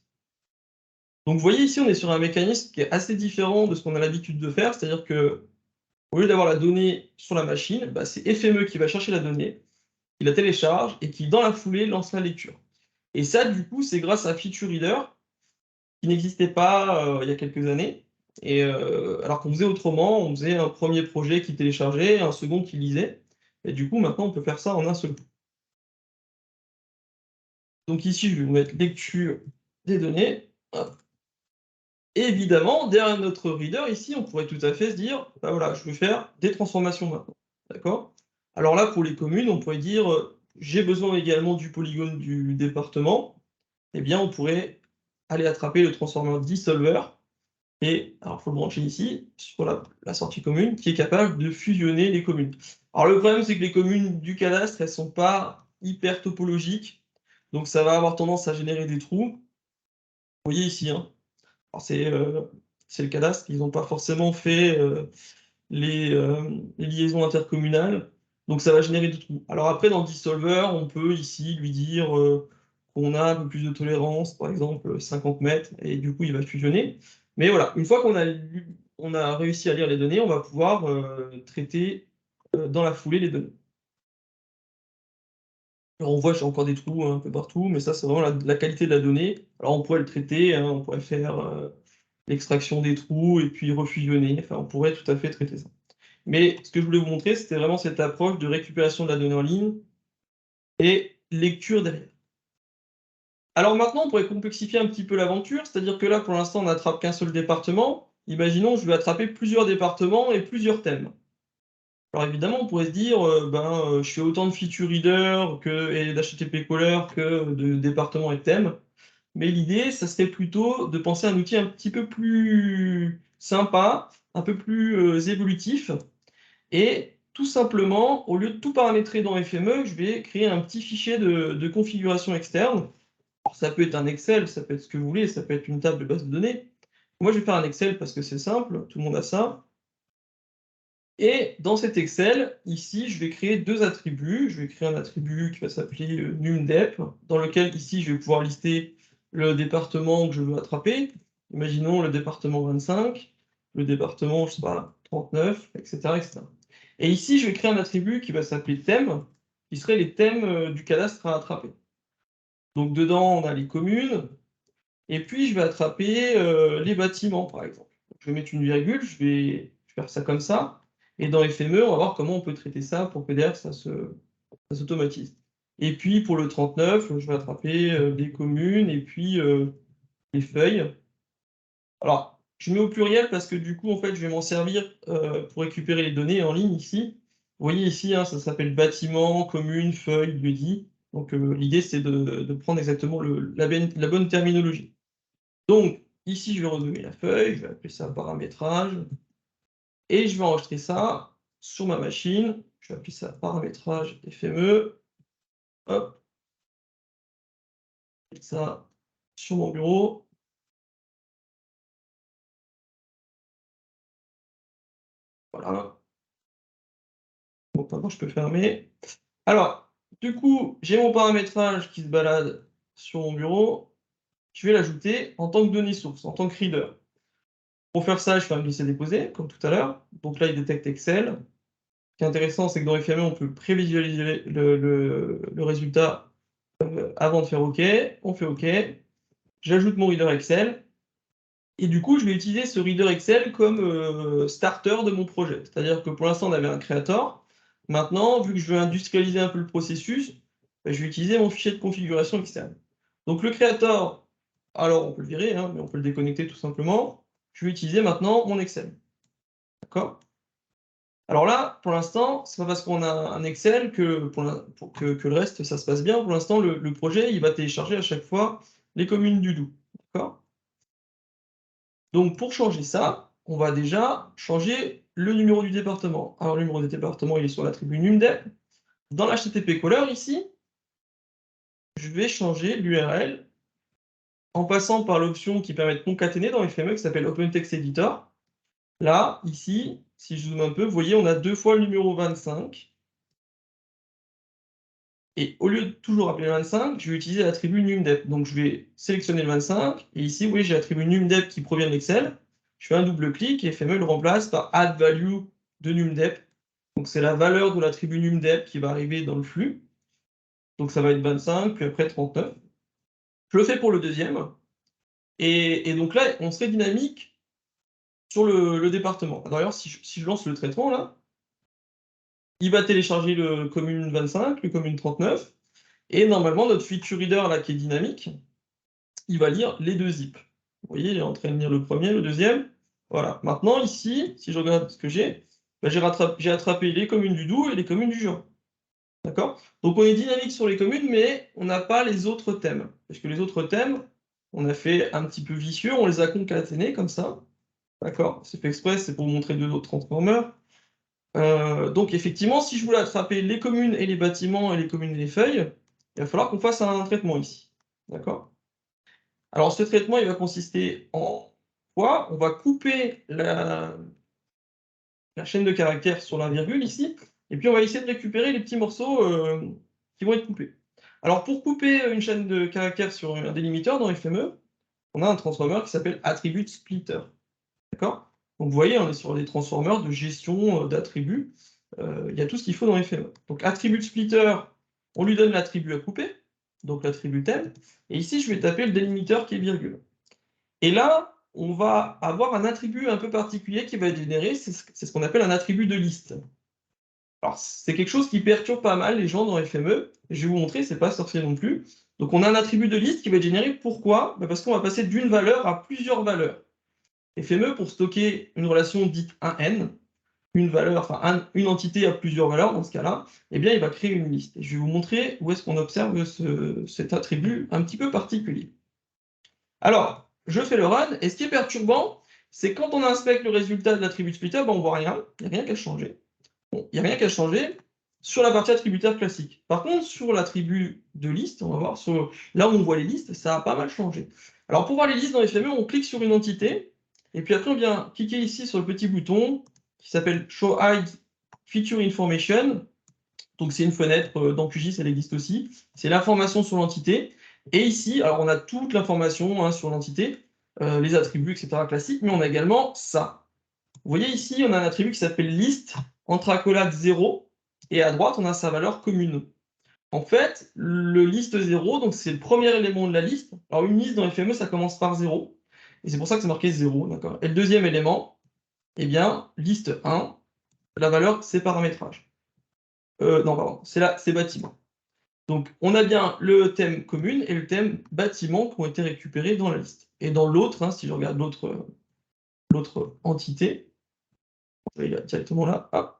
Donc vous voyez ici, on est sur un mécanisme qui est assez différent de ce qu'on a l'habitude de faire, c'est-à-dire que au lieu d'avoir la donnée sur la machine, bah, c'est FME qui va chercher la donnée, qui la télécharge et qui, dans la foulée, lance la lecture. Et ça, du coup, c'est grâce à Feature Reader, qui n'existait pas il y a quelques années. Et alors qu'on faisait autrement, on faisait un premier projet qui téléchargeait, un second qui lisait. Et du coup, maintenant, on peut faire ça en un seul coup. Donc ici, je vais vous mettre lecture des données. Hop. Et évidemment, derrière notre reader, ici, on pourrait tout à fait se dire, bah voilà, je veux faire des transformations maintenant. D'accord? Alors là, pour les communes, on pourrait dire, j'ai besoin également du polygone du département. Eh bien, on pourrait aller attraper le transformer dissolver. Et alors, il faut le brancher ici, sur la sortie commune, qui est capable de fusionner les communes. Alors, le problème, c'est que les communes du cadastre, elles ne sont pas hyper topologiques. Donc, ça va avoir tendance à générer des trous. Vous voyez ici, hein. Alors, c'est le cadastre, ils n'ont pas forcément fait les liaisons intercommunales. Donc, ça va générer des trous. Alors, après, dans Dissolver, on peut ici lui dire qu'on a un peu plus de tolérance, par exemple 50 mètres, et du coup, il va fusionner. Mais voilà, une fois on a réussi à lire les données, on va pouvoir traiter dans la foulée les données. Alors on voit, j'ai encore des trous un peu partout, mais ça, c'est vraiment la qualité de la donnée. Alors on pourrait le traiter, hein, on pourrait faire l'extraction des trous et puis refusionner. Enfin, on pourrait tout à fait traiter ça. Mais ce que je voulais vous montrer, c'était vraiment cette approche de récupération de la donnée en ligne et lecture derrière. Alors maintenant, on pourrait complexifier un petit peu l'aventure, c'est-à-dire que là, pour l'instant, on n'attrape qu'un seul département. Imaginons, je vais attraper plusieurs départements et plusieurs thèmes. Alors évidemment, on pourrait se dire, je fais autant de feature reader et d'HTTP caller que de départements et de thèmes. Mais l'idée, ça serait plutôt de penser à un outil un petit peu plus sympa, un peu plus évolutif. Et tout simplement, au lieu de tout paramétrer dans FME, je vais créer un petit fichier de configuration externe. Alors, ça peut être un Excel, ça peut être ce que vous voulez, ça peut être une table de base de données. Moi, je vais faire un Excel parce que c'est simple, tout le monde a ça. Et dans cet Excel, ici, je vais créer 2 attributs. Je vais créer un attribut qui va s'appeler numDep, dans lequel, ici, je vais pouvoir lister le département que je veux attraper. Imaginons le département 25, le département, je sais pas, 39, etc., etc. Et ici, je vais créer un attribut qui va s'appeler thème, qui serait les thèmes du cadastre à attraper. Donc dedans, on a les communes, et puis je vais attraper les bâtiments, par exemple. Je vais mettre une virgule, je vais faire ça comme ça, et dans FME, on va voir comment on peut traiter ça pour que derrière, ça s'automatise. Et puis pour le 39, je vais attraper des communes, et puis les feuilles. Alors, je mets au pluriel parce que du coup, en fait, je vais m'en servir pour récupérer les données en ligne ici. Vous voyez ici, hein, ça s'appelle bâtiment, commune, feuille, lieu-dit. Donc l'idée, c'est de prendre exactement la bonne terminologie. Donc, ici, je vais renommer la feuille, je vais appeler ça paramétrage, et je vais enregistrer ça sur ma machine. Je vais appeler ça paramétrage FME. Hop, ça sur mon bureau. Voilà. Bon, maintenant, je peux fermer. Alors, du coup, j'ai mon paramétrage qui se balade sur mon bureau. Je vais l'ajouter en tant que donnée source, en tant que reader. Pour faire ça, je fais un glisser-déposer, comme tout à l'heure. Donc là, il détecte Excel. Ce qui est intéressant, c'est que dans FME, on peut prévisualiser le résultat avant de faire OK. On fait OK. J'ajoute mon reader Excel. Et du coup, je vais utiliser ce reader Excel comme starter de mon projet. C'est-à-dire que pour l'instant, on avait un creator. Maintenant, vu que je veux industrialiser un peu le processus, je vais utiliser mon fichier de configuration externe. Donc le creator, alors on peut le virer, hein, mais on peut le déconnecter tout simplement. Je vais utiliser maintenant mon Excel. D'accord? Alors là, pour l'instant, c'est pas parce qu'on a un Excel que, que le reste, ça se passe bien. Pour l'instant, le projet, il va télécharger à chaque fois les communes du Doubs. D'accord? Donc pour changer ça, on va déjà changer le numéro du département. Alors le numéro du département, il est sur l'attribut NumDep. Dans l'HTTP caller ici, je vais changer l'URL en passant par l'option qui permet de concaténer dans FME qui s'appelle OpenTextEditor. Là, ici, si je zoome un peu, vous voyez, on a 2 fois le numéro 25. Et au lieu de toujours appeler le 25, je vais utiliser l'attribut NumDep. Donc je vais sélectionner le 25, et ici, vous voyez, j'ai l'attribut NumDep qui provient de l'Excel. Je fais un double clic et FME le remplace par addValue de NumDep. Donc c'est la valeur de l'attribut NumDep qui va arriver dans le flux. Donc ça va être 25, puis après 39. Je le fais pour le deuxième. Et donc là, on serait dynamique sur le département. D'ailleurs, si je lance le traitement là, il va télécharger le commune 25, le commune 39, et normalement notre feature reader là qui est dynamique, il va lire les deux zips. Vous voyez, il est en train de lire le premier, le deuxième. Voilà. Maintenant ici, si je regarde ce que j'ai, bah, j'ai attrapé les communes du Doubs et les communes du Jura. D'accord? Donc on est dynamique sur les communes, mais on n'a pas les autres thèmes. Parce que les autres thèmes, on a fait un petit peu vicieux, on les a concaténés comme ça. D'accord? C'est fait exprès, c'est pour vous montrer deux autres transformers. Donc effectivement, si je voulais attraper les communes et les bâtiments et les communes et les feuilles, il va falloir qu'on fasse un traitement ici. D'accord? Alors ce traitement, il va consister en quoi? On va couper la chaîne de caractères sur la virgule ici, et puis on va essayer de récupérer les petits morceaux qui vont être coupés. Alors pour couper une chaîne de caractères sur un délimiteur dans FME, on a un transformer qui s'appelle attribute splitter. D'accord? Donc vous voyez, on est sur des transformers de gestion d'attributs. Il y a tout ce qu'il faut dans FME. Donc attribute splitter, on lui donne l'attribut à couper, donc l'attribut thème, et ici je vais taper le délimiteur qui est virgule. Et là, on va avoir un attribut un peu particulier qui va être généré, c'est ce qu'on appelle un attribut de liste. Alors, c'est quelque chose qui perturbe pas mal les gens dans FME. Je vais vous montrer, c'est pas sorcier non plus. Donc, on a un attribut de liste qui va être généré. Pourquoi? Bah, parce qu'on va passer d'une valeur à plusieurs valeurs. FME, pour stocker une relation dite 1N, une valeur, enfin une entité à plusieurs valeurs dans ce cas-là, eh bien, il va créer une liste. Et je vais vous montrer où est-ce qu'on observe cet attribut un petit peu particulier. Alors, je fais le run, et ce qui est perturbant, c'est quand on inspecte le résultat de l'attribut splitter, ben, on voit rien, il n'y a rien qui a changé. Bon, il n'y a rien qui a changé sur la partie attributaire classique. Par contre, sur l'attribut de liste, on va voir, là où on voit les listes, ça a pas mal changé. Alors, pour voir les listes dans FME, on clique sur une entité, et puis après, on vient cliquer ici sur le petit bouton qui s'appelle Show Hide Feature Information. Donc, c'est une fenêtre dans QGIS, elle existe aussi. C'est l'information sur l'entité. Et ici, alors on a toute l'information sur l'entité, les attributs, etc. classiques, mais on a également ça. Vous voyez ici, on a un attribut qui s'appelle liste, entre accolades 0, et à droite, on a sa valeur commune. En fait, le liste 0, donc c'est le premier élément de la liste. Alors une liste dans FME, ça commence par 0, et c'est pour ça que c'est marqué 0, d'accord. Et le deuxième élément, eh bien, liste 1, la valeur, c'est paramétrage. Non, pardon, c'est bâtiment. Donc, on a bien le thème commune et le thème bâtiment qui ont été récupérés dans la liste. Et dans l'autre, si je regarde l'autre entité, je vais directement là, hop,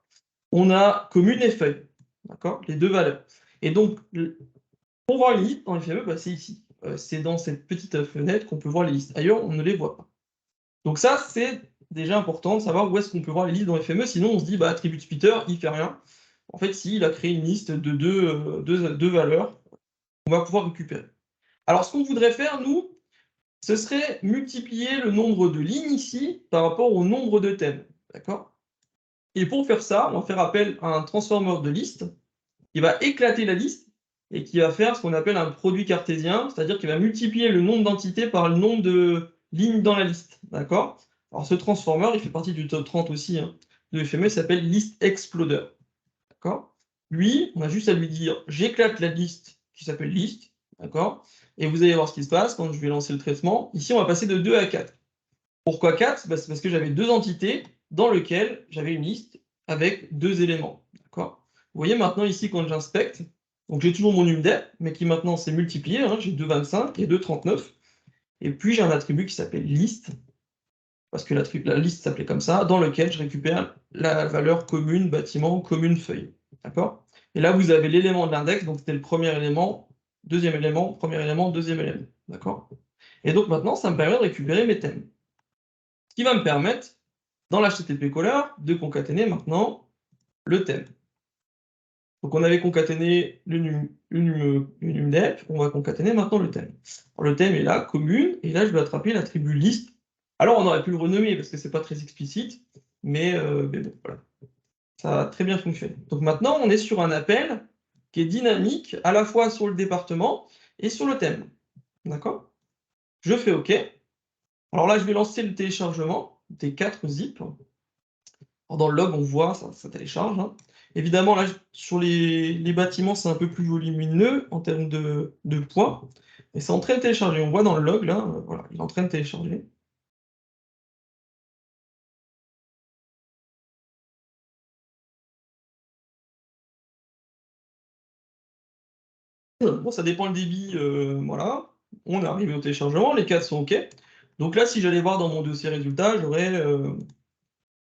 on a commune et feuille, d'accord, les deux valeurs. Et donc, pour voir les listes dans les FME, bah, c'est ici. C'est dans cette petite fenêtre qu'on peut voir les listes. Ailleurs, on ne les voit pas. Donc ça, c'est déjà important de savoir où est-ce qu'on peut voir les listes dans FME, sinon on se dit, bah, attribut splitter, il fait rien. En fait, si, il a créé une liste de deux valeurs qu'on va pouvoir récupérer. Alors, ce qu'on voudrait faire, nous, ce serait multiplier le nombre de lignes ici par rapport au nombre de thèmes. D'accord? Et pour faire ça, on va faire appel à un transformer de liste qui va éclater la liste et qui va faire ce qu'on appelle un produit cartésien, c'est-à-dire qu'il va multiplier le nombre d'entités par le nombre de lignes dans la liste. D'accord? Alors, ce transformer, il fait partie du top 30 aussi de FME, il s'appelle List Exploder. D'accord? Lui, on a juste à lui dire j'éclate la liste qui s'appelle liste, d'accord? Et vous allez voir ce qui se passe quand je vais lancer le traitement. Ici, on va passer de 2 à 4. Pourquoi 4? Bah, c'est parce que j'avais deux entités dans lesquelles j'avais une liste avec deux éléments. D'accord? Vous voyez maintenant ici quand j'inspecte, donc j'ai toujours mon numDep, mais qui maintenant s'est multiplié, j'ai 2,25 et 2,39. Et puis j'ai un attribut qui s'appelle liste. parce que la liste s'appelait comme ça, dans lequel je récupère la valeur commune bâtiment, commune feuille. D'accord? Et là, vous avez l'élément de l'index, donc c'était le premier élément, deuxième élément, premier élément, deuxième élément. D'accord? Et donc maintenant, ça me permet de récupérer mes thèmes. Ce qui va me permettre, dans l'HTTP caller, de concaténer maintenant le thème. Donc on avait concaténé l'unumdep, on va concaténer maintenant le thème. Alors, le thème est là, commune, et là je vais attraper l'attribut liste. Alors on aurait pu le renommer parce que c'est pas très explicite, mais bon, voilà. Ça a très bien fonctionné. Donc maintenant on est sur un appel qui est dynamique à la fois sur le département et sur le thème. D'accord? Je fais OK. Alors là je vais lancer le téléchargement des 4 zips. Alors dans le log, on voit, ça télécharge, hein. Évidemment, là, sur les bâtiments, c'est un peu plus volumineux en termes de poids, et c'est en train de télécharger. On voit dans le log, là, voilà, il est en train de télécharger. Bon, ça dépend le débit, voilà. On est arrivé au téléchargement, les 4 sont OK. Donc là, si j'allais voir dans mon dossier résultat,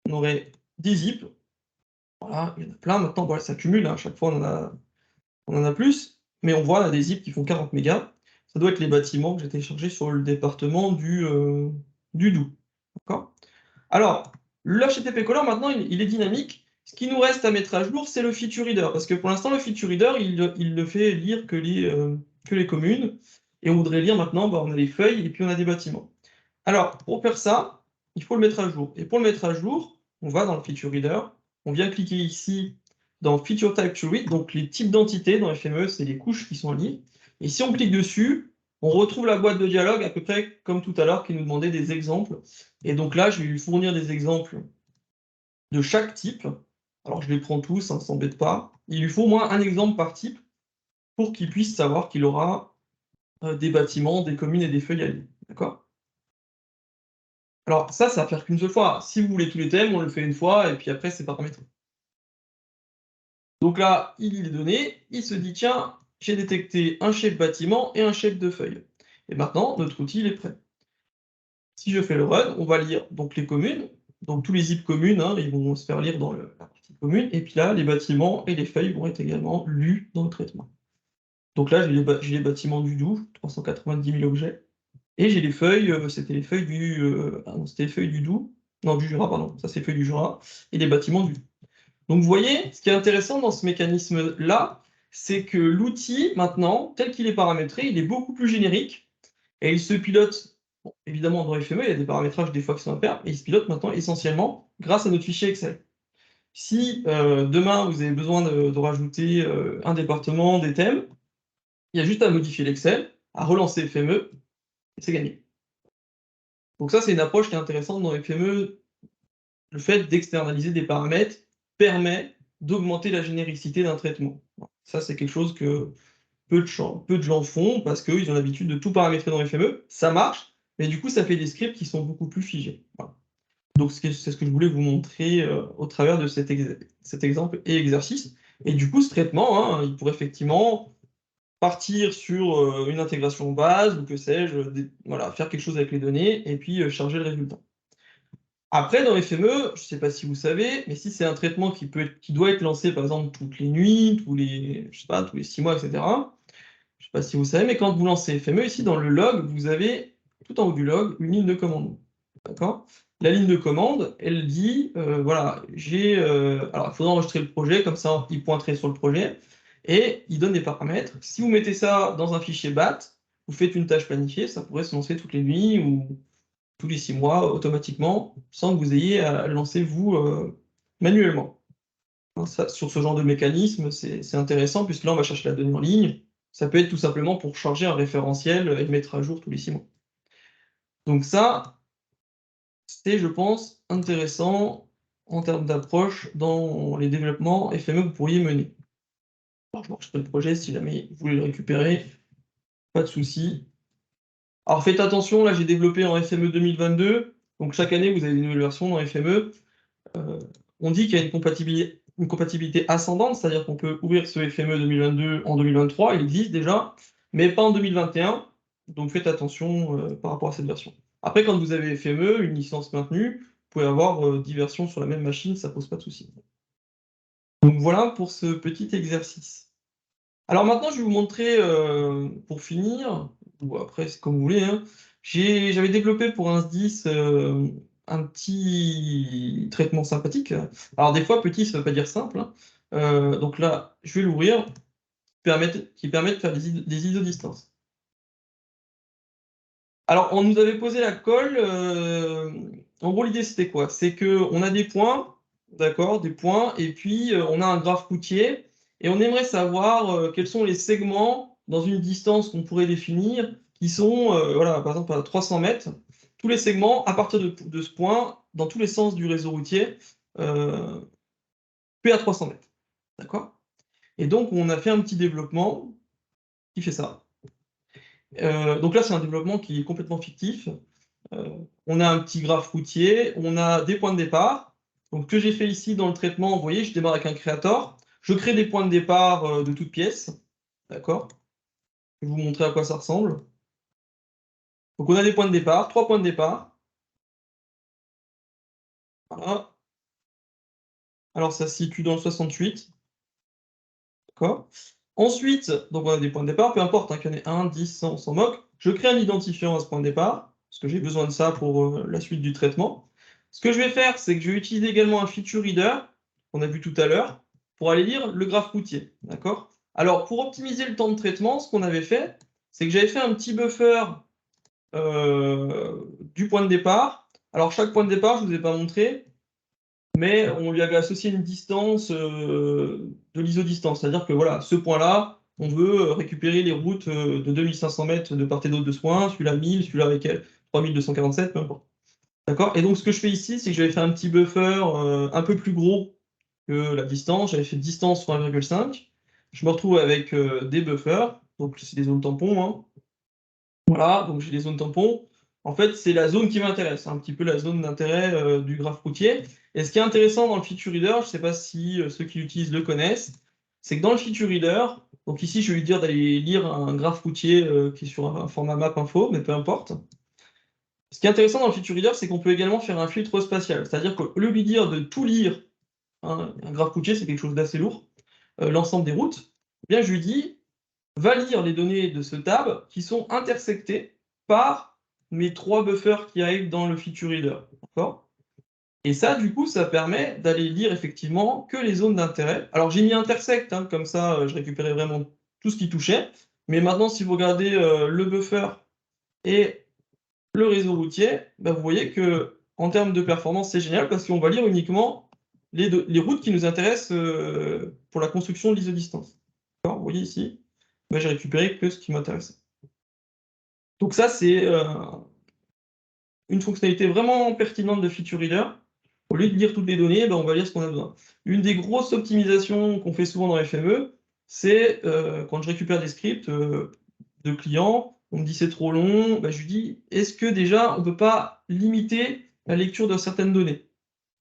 on aurait 10 zips. Voilà, il y en a plein. Maintenant, voilà, ça cumule, hein, à chaque fois, on en a plus, mais on voit là, des zips qui font 40 mégas. Ça doit être les bâtiments que j'ai téléchargés sur le département du Doubs. D'accord? Alors, le HTTP Caller, maintenant, il est dynamique. Ce qui nous reste à mettre à jour, c'est le feature reader. Parce que pour l'instant, le feature reader, il ne fait lire que les communes. Et on voudrait lire maintenant, bah, on a les feuilles et puis on a des bâtiments. Alors, pour faire ça, il faut le mettre à jour. Et pour le mettre à jour, on va dans le feature reader. On vient cliquer ici dans Feature Type to Read, donc les types d'entités dans FME, c'est les couches qui sont liées. Et si on clique dessus, on retrouve la boîte de dialogue à peu près comme tout à l'heure qui nous demandait des exemples. Et donc là, je vais lui fournir des exemples de chaque type. Alors je les prends tous, hein, ça ne s'embête pas. Il lui faut au moins un exemple par type pour qu'il puisse savoir qu'il aura des bâtiments, des communes et des feuilles à lire. D'accord? Alors ça va faire qu'une seule fois. Si vous voulez tous les thèmes, on le fait une fois et puis après c'est paramétré. Donc là, il lit les données, il se dit tiens, j'ai détecté un chef bâtiment et un chef de feuille. Et maintenant, notre outil il est prêt. Si je fais le run, on va lire donc les communes, donc tous les zips communes, hein, ils vont se faire lire dans la partie commune, et puis là, les bâtiments et les feuilles vont être également lus dans le traitement. Donc là, j'ai les bâtiments du Doubs, 390 000 objets, et j'ai les feuilles, c'était les feuilles c'était les feuilles du Doubs, non, du Jura, pardon, ça c'est les feuilles du Jura, et les bâtiments du Doubs. Donc vous voyez, ce qui est intéressant dans ce mécanisme-là, c'est que l'outil, maintenant, tel qu'il est paramétré, il est beaucoup plus générique, et il se pilote, bon, évidemment dans FME, il y a des paramétrages des fois qui sont à faire, mais il se pilote maintenant essentiellement grâce à notre fichier Excel. Si demain vous avez besoin de rajouter un département, des thèmes, il y a juste à modifier l'Excel, à relancer FME, et c'est gagné. Donc ça, c'est une approche qui est intéressante dans FME. Le fait d'externaliser des paramètres permet d'augmenter la généricité d'un traitement. Ça, c'est quelque chose que peu de gens font parce qu'ils ont l'habitude de tout paramétrer dans FME. Ça marche, mais du coup, ça fait des scripts qui sont beaucoup plus figés. Voilà. Donc, c'est ce que je voulais vous montrer au travers de cet exemple et exercice. Et du coup, ce traitement, hein, il pourrait effectivement partir sur une intégration base ou que sais-je, voilà, faire quelque chose avec les données et puis charger le résultat. Après, dans FME, je ne sais pas si vous savez, mais si c'est un traitement qui doit être lancé, par exemple, toutes les nuits, je sais pas, tous les 6 mois, etc., je ne sais pas si vous savez, mais quand vous lancez FME, ici, dans le log, vous avez, tout en haut du log, une ligne de commande. D'accord? La ligne de commande, elle dit, voilà, alors, il faudra enregistrer le projet, comme ça, il pointerait sur le projet, et il donne des paramètres. Si vous mettez ça dans un fichier BAT, vous faites une tâche planifiée, ça pourrait se lancer toutes les nuits ou tous les 6 mois automatiquement, sans que vous ayez à lancer vous manuellement. Hein, ça, sur ce genre de mécanisme, c'est intéressant, puisque là, on va chercher la donnée en ligne. Ça peut être tout simplement pour charger un référentiel et le mettre à jour tous les 6 mois. Donc ça, c'est, je pense, intéressant en termes d'approche dans les développements FME que vous pourriez mener. Alors, je m'enregistre le projet si jamais vous voulez le récupérer, pas de souci. Alors faites attention, là j'ai développé en FME 2022, donc chaque année vous avez des nouvelles versions dans FME. On dit qu'il y a une compatibilité ascendante, c'est-à-dire qu'on peut ouvrir ce FME 2022 en 2023, il existe déjà, mais pas en 2021, donc faites attention par rapport à cette version. Après, quand vous avez FME, une licence maintenue, vous pouvez avoir 10 versions sur la même machine, ça pose pas de souci. Donc voilà pour ce petit exercice. Alors maintenant, je vais vous montrer, pour finir, ou après c'est comme vous voulez, hein, j'avais développé pour un SDIS un petit traitement sympathique. Alors des fois, petit, ça ne veut pas dire simple, hein. Donc là, je vais l'ouvrir, qui permet de faire des isodistances. Alors, on nous avait posé la colle. En gros, l'idée, c'était quoi? C'est qu'on a des points, d'accord, des points, et puis on a un graphe routier, et on aimerait savoir quels sont les segments dans une distance qu'on pourrait définir, qui sont, voilà, par exemple, à 300 mètres, tous les segments à partir de ce point, dans tous les sens du réseau routier, euh, P à 300 mètres, d'accord? Et donc, on a fait un petit développement qui fait ça. Donc là, c'est un développement qui est complètement fictif. On a un petit graphe routier, on a des points de départ. Donc, ce que j'ai fait ici dans le traitement, vous voyez, je démarre avec un créateur. Je crée des points de départ de toutes pièces. D'accord? Je vais vous montrer à quoi ça ressemble. Donc, on a des points de départ, 3 points de départ. Voilà. Alors, ça se situe dans le 68. D'accord? Ensuite, donc on a des points de départ, peu importe, hein, qu'il y en ait 1, 10, 100, on s'en moque. Je crée un identifiant à ce point de départ, parce que j'ai besoin de ça pour la suite du traitement. Ce que je vais faire, c'est que je vais utiliser également un feature reader, qu'on a vu tout à l'heure, pour aller lire le graphe routier. D'accord? Alors, pour optimiser le temps de traitement, ce qu'on avait fait, c'est que j'avais fait un petit buffer du point de départ. Alors, chaque point de départ, je ne vous ai pas montré, mais on lui avait associé une distance de l'isodistance. C'est-à-dire que voilà, ce point-là, on veut récupérer les routes de 2500 mètres de part et d'autre de ce point, celui-là 1000, celui-là avec 3247, peu importe. D'accord? Et donc ce que je fais ici, c'est que j'avais fait un petit buffer un peu plus gros que la distance. J'avais fait distance sur 1,5. Je me retrouve avec des buffers, donc c'est des zones tampons, hein. Voilà, donc j'ai des zones tampons. En fait, c'est la zone qui m'intéresse, un petit peu la zone d'intérêt du graphe routier. Et ce qui est intéressant dans le feature reader, je ne sais pas si ceux qui l'utilisent le connaissent, c'est que dans le feature reader, donc ici je vais lui dire d'aller lire un graphe routier qui est sur un format map info, mais peu importe. Ce qui est intéressant dans le feature reader, c'est qu'on peut également faire un filtre spatial. C'est-à-dire qu'au lieu de lui dire de tout lire, hein, un graphe routier, c'est quelque chose d'assez lourd, l'ensemble des routes, eh bien je lui dis va lire les données de ce tab qui sont intersectées par mes 3 buffers qui arrivent dans le feature reader. D'accord? Et ça, du coup, ça permet d'aller lire effectivement que les zones d'intérêt. Alors, j'ai mis intersect, hein, comme ça, je récupérais vraiment tout ce qui touchait. Mais maintenant, si vous regardez le buffer et le réseau routier, bah, vous voyez que en termes de performance, c'est génial parce qu'on va lire uniquement les routes qui nous intéressent pour la construction de l'isodistance. D'accord? Vous voyez ici, bah, j'ai récupéré que ce qui m'intéressait. Donc ça, c'est une fonctionnalité vraiment pertinente de Feature Reader. Au lieu de lire toutes les données, ben, on va lire ce qu'on a besoin. Une des grosses optimisations qu'on fait souvent dans FME, c'est quand je récupère des scripts de clients, on me dit c'est trop long, ben, je lui dis est-ce que déjà on ne peut pas limiter la lecture de certaines données?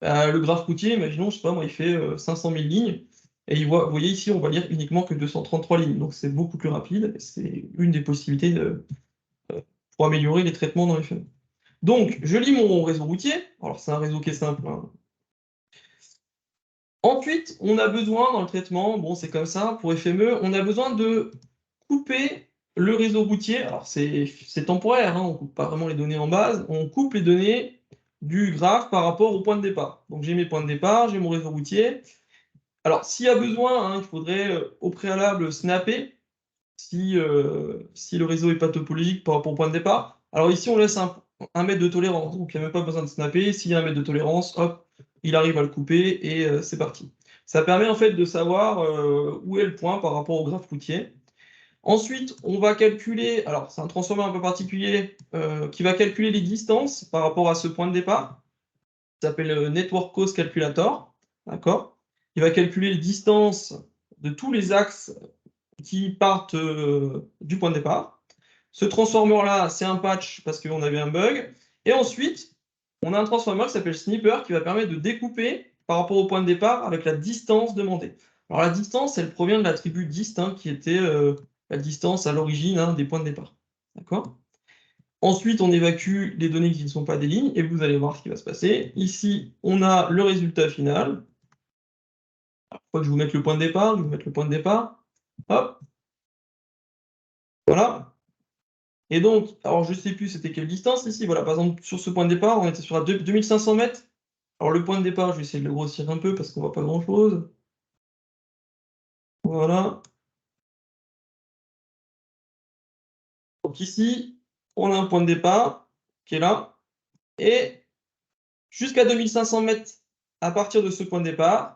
Le graphe routier, imaginons, je sais pas, moi, il fait 500 000 lignes, et vous voyez ici, on va lire uniquement que 233 lignes, donc c'est beaucoup plus rapide, c'est une des possibilités pour améliorer les traitements dans FME. Donc, je lis mon réseau routier. Alors, c'est un réseau qui est simple, hein. Ensuite, on a besoin dans le traitement, bon, c'est comme ça, pour FME, on a besoin de couper le réseau routier. Alors, c'est temporaire, hein, on ne coupe pas vraiment les données en base, on coupe les données du graphe par rapport au point de départ. Donc, j'ai mes points de départ, j'ai mon réseau routier. Alors, s'il y a besoin, hein, il faudrait au préalable snapper si le réseau n'est pas topologique par rapport au point de départ. Alors ici, on laisse un mètre de tolérance, donc il n'y a même pas besoin de snapper. S'il y a un mètre de tolérance, hop, il arrive à le couper et c'est parti. Ça permet en fait de savoir où est le point par rapport au graphe routier. Ensuite, on va calculer, alors c'est un transformeur un peu particulier qui va calculer les distances par rapport à ce point de départ. Ça s'appelle Network Cost Calculator. D'accord? Il va calculer les distances de tous les axes qui partent du point de départ. Ce transformer-là, c'est un patch parce qu'on avait un bug. Et ensuite, on a un transformer qui s'appelle Snipper qui va permettre de découper par rapport au point de départ avec la distance demandée. Alors la distance, elle provient de l'attribut dist, hein, qui était la distance à l'origine, hein, des points de départ. D'accord? Ensuite, on évacue les données qui ne sont pas des lignes et vous allez voir ce qui va se passer. Ici, on a le résultat final. Il faut que je vous mette le point de départ. Je vais vous mettre le point de départ. Hop. Voilà. Et donc, alors je ne sais plus c'était quelle distance ici. Voilà, par exemple, sur ce point de départ, on était sur 2500 mètres. Alors le point de départ, je vais essayer de le grossir un peu parce qu'on ne voit pas grand-chose. Voilà. Donc ici, on a un point de départ qui est là. Et jusqu'à 2500 mètres à partir de ce point de départ,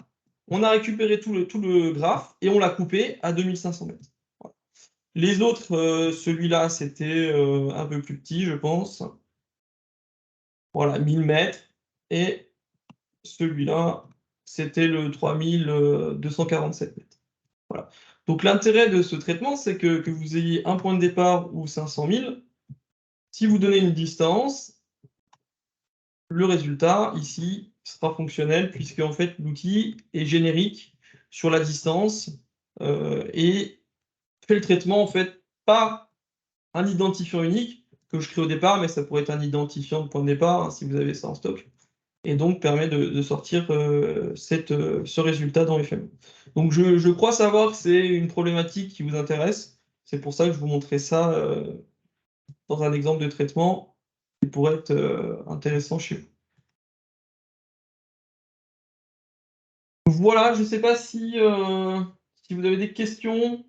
on a récupéré tout le graphe et on l'a coupé à 2500 mètres. Voilà. Les autres, celui-là, c'était un peu plus petit, je pense. Voilà, 1000 mètres. Et celui-là, c'était le 3247 mètres. Voilà. Donc l'intérêt de ce traitement, c'est que vous ayez un point de départ ou 500 000. Si vous donnez une distance, le résultat ici sera fonctionnel puisque en fait l'outil est générique sur la distance et fait le traitement en fait pas un identifiant unique que je crée au départ, mais ça pourrait être un identifiant de point de départ hein, si vous avez ça en stock, et donc permet de sortir ce résultat dans FME. Donc je crois savoir que c'est une problématique qui vous intéresse. C'est pour ça que je vous montrais ça dans un exemple de traitement qui pourrait être intéressant chez vous. Voilà, je ne sais pas si vous avez des questions.